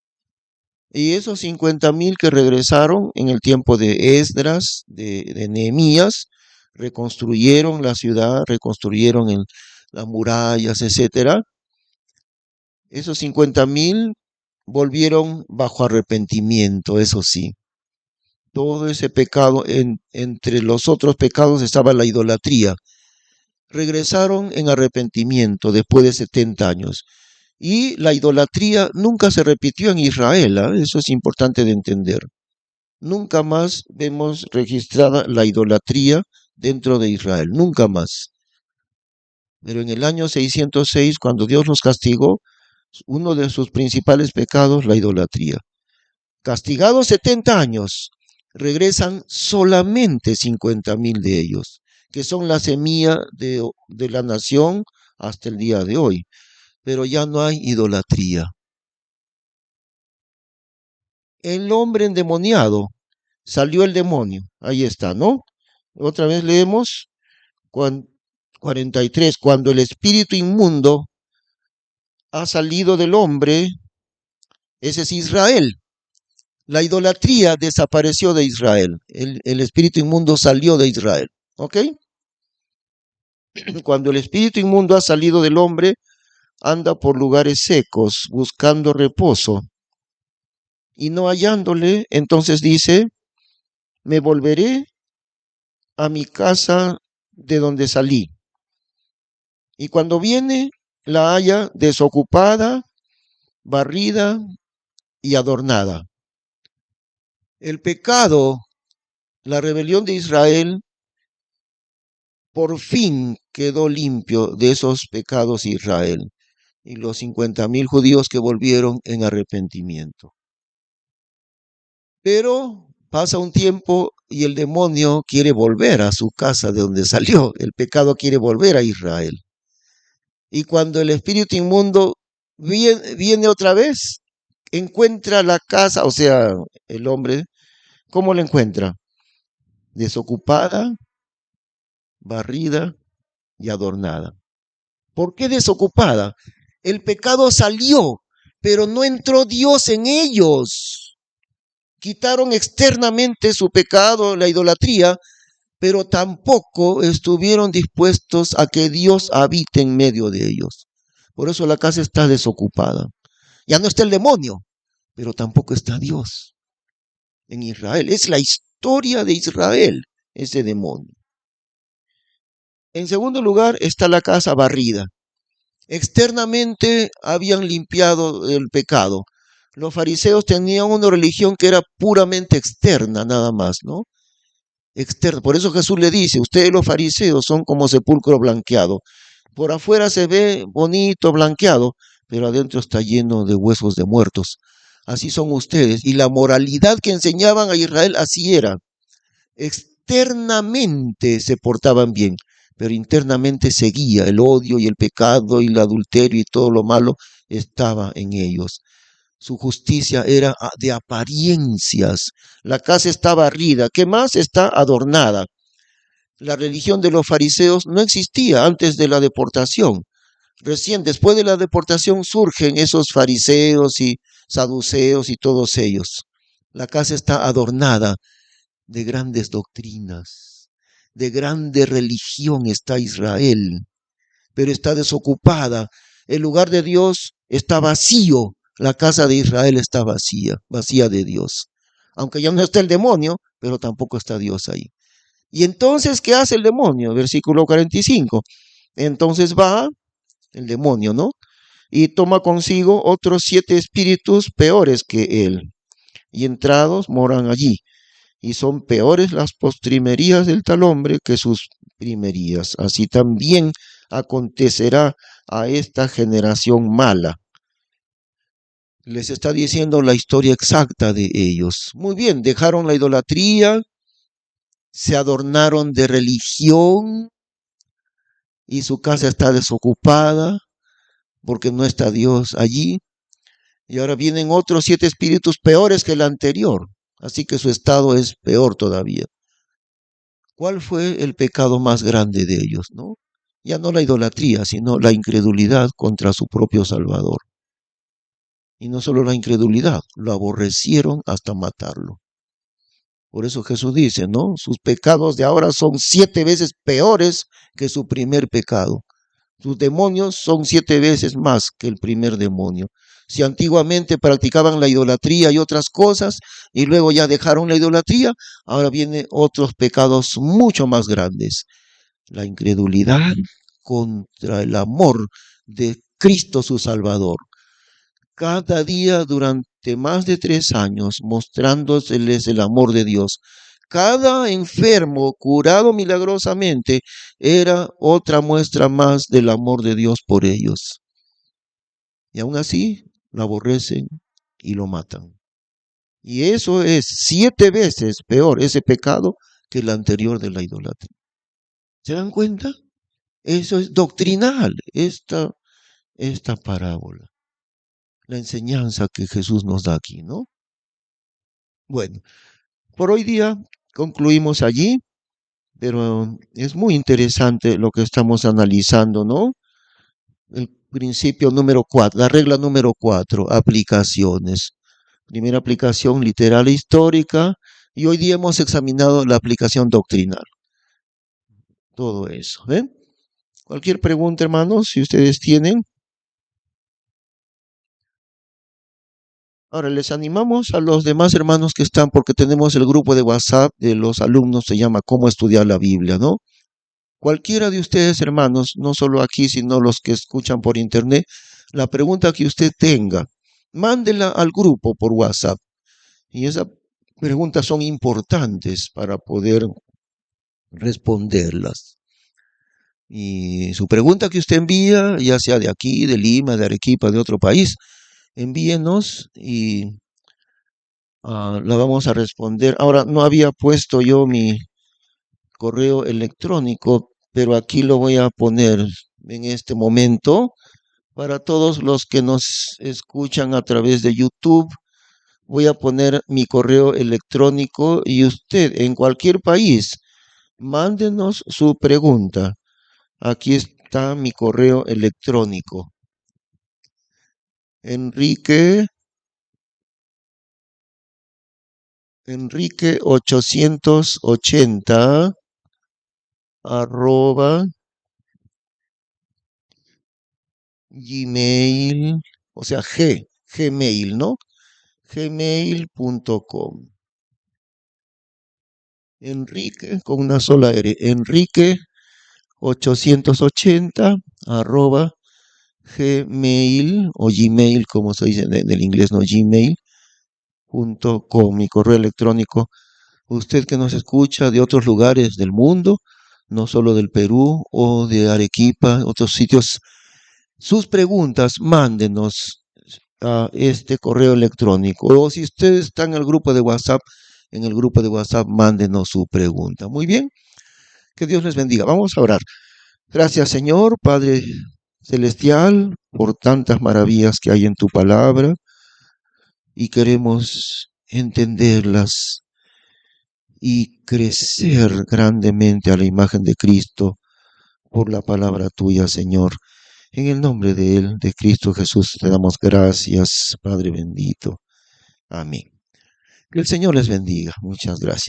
Y esos 50.000 que regresaron en el tiempo de Esdras, de Nehemías, reconstruyeron la ciudad, reconstruyeron las murallas, etcétera. Esos 50.000 volvieron bajo arrepentimiento, eso sí. Todo ese pecado, entre los otros pecados estaba la idolatría. Regresaron en arrepentimiento después de 70 años. Y la idolatría nunca se repitió en Israel, ¿eh? Eso es importante de entender. Nunca más vemos registrada la idolatría dentro de Israel, nunca más. Pero en el año 606, cuando Dios los castigó, uno de sus principales pecados, la idolatría. Castigados 70 años, regresan solamente 50,000 de ellos, que son la semilla de la nación hasta el día de hoy. Pero ya no hay idolatría. El hombre endemoniado, salió el demonio, ahí está, ¿no? Otra vez leemos 43, cuando el espíritu inmundo ha salido del hombre, ese es Israel. La idolatría desapareció de Israel. El espíritu inmundo salió de Israel. ¿Ok? Cuando el espíritu inmundo ha salido del hombre, anda por lugares secos, buscando reposo. Y no hallándole, entonces dice, me volveré a mi casa de donde salí. Y cuando viene, la halla desocupada, barrida y adornada. El pecado, la rebelión de Israel, por fin quedó limpio de esos pecados Israel y los 50,000 judíos que volvieron en arrepentimiento. Pero pasa un tiempo y el demonio quiere volver a su casa de donde salió. El pecado quiere volver a Israel. Y cuando el espíritu inmundo viene otra vez, encuentra la casa, o sea, el hombre, ¿cómo la encuentra? Desocupada, barrida y adornada. ¿Por qué desocupada? El pecado salió, pero no entró Dios en ellos. Quitaron externamente su pecado, la idolatría, pero tampoco estuvieron dispuestos a que Dios habite en medio de ellos. Por eso la casa está desocupada. Ya no está el demonio, pero tampoco está Dios en Israel. Es la historia de Israel, ese demonio. En segundo lugar está la casa barrida. Externamente habían limpiado el pecado. Los fariseos tenían una religión que era puramente externa, nada más, ¿no? Externa. Por eso Jesús le dice, ustedes los fariseos son como sepulcro blanqueado. Por afuera se ve bonito, blanqueado, pero adentro está lleno de huesos de muertos. Así son ustedes. Y la moralidad que enseñaban a Israel así era. Externamente se portaban bien, pero internamente seguía el odio y el pecado y el adulterio y todo lo malo estaba en ellos. Su justicia era de apariencias. La casa está barrida. ¿Qué más? Está adornada. La religión de los fariseos no existía antes de la deportación. Recién después de la deportación surgen esos fariseos y saduceos y todos ellos. La casa está adornada de grandes doctrinas, de grande religión está Israel, pero está desocupada. El lugar de Dios está vacío. La casa de Israel está vacía, vacía de Dios. Aunque ya no está el demonio, pero tampoco está Dios ahí. Y entonces, ¿qué hace el demonio? Versículo 45. Entonces va el demonio, ¿no? Y toma consigo otros 7 espíritus peores que él. Y entrados moran allí. Y son peores las postrimerías del tal hombre que sus primerías. Así también acontecerá a esta generación mala. Les está diciendo la historia exacta de ellos. Muy bien, dejaron la idolatría, se adornaron de religión y su casa está desocupada porque no está Dios allí. Y ahora vienen otros 7 espíritus peores que el anterior. Así que su estado es peor todavía. ¿Cuál fue el pecado más grande de ellos, no? Ya no la idolatría, sino la incredulidad contra su propio Salvador. Y no solo la incredulidad, lo aborrecieron hasta matarlo. Por eso Jesús dice, ¿no? Sus pecados de ahora son 7 veces peores que su primer pecado. Sus demonios son 7 veces más que el primer demonio. Si antiguamente practicaban la idolatría y otras cosas, y luego ya dejaron la idolatría, ahora vienen otros pecados mucho más grandes. La incredulidad contra el amor de Cristo su Salvador. Cada día durante más de 3 años, mostrándoles el amor de Dios. Cada enfermo curado milagrosamente era otra muestra más del amor de Dios por ellos. Y aún así lo aborrecen y lo matan. Y eso es 7 veces peor ese pecado que el anterior de la idolatría. ¿Se dan cuenta? Eso es doctrinal, esta parábola, la enseñanza que Jesús nos da aquí, ¿no? Bueno, por hoy día concluimos allí, pero es muy interesante lo que estamos analizando, ¿no? El principio número 4, la regla número 4, aplicaciones. Primera aplicación literal e histórica, y hoy día hemos examinado la aplicación doctrinal. Todo eso, ¿eh? Cualquier pregunta, hermanos, si ustedes tienen. Ahora les animamos a los demás hermanos que están, porque tenemos el grupo de WhatsApp de los alumnos, se llama Cómo estudiar la Biblia, ¿no? Cualquiera de ustedes, hermanos, no solo aquí, sino los que escuchan por internet, la pregunta que usted tenga, mándela al grupo por WhatsApp. Y esas preguntas son importantes para poder responderlas. Y su pregunta que usted envía, ya sea de aquí, de Lima, de Arequipa, de otro país, envíenos y la vamos a responder. Ahora, no había puesto yo mi correo electrónico, pero aquí lo voy a poner en este momento para todos los que nos escuchan a través de YouTube. Voy a poner mi correo electrónico y usted en cualquier país, mándenos su pregunta. Aquí está mi correo electrónico. Enrique880 arroba Gmail, o sea, Gmail, ¿no? Gmail.com. Enrique, con una sola R, Enrique880 arroba Gmail o Gmail, como se dice del inglés, no Gmail.com, mi correo electrónico. Usted que nos escucha de otros lugares del mundo, no solo del Perú o de Arequipa, otros sitios, sus preguntas, mándenos a este correo electrónico. O si usted está en el grupo de WhatsApp, en el grupo de WhatsApp, mándenos su pregunta. Muy bien, que Dios les bendiga. Vamos a orar. Gracias, Señor, Padre Celestial, por tantas maravillas que hay en tu palabra y queremos entenderlas y crecer grandemente a la imagen de Cristo por la palabra tuya, Señor. En el nombre de Él, de Cristo Jesús, te damos gracias, Padre bendito. Amén. Que el Señor les bendiga. Muchas gracias.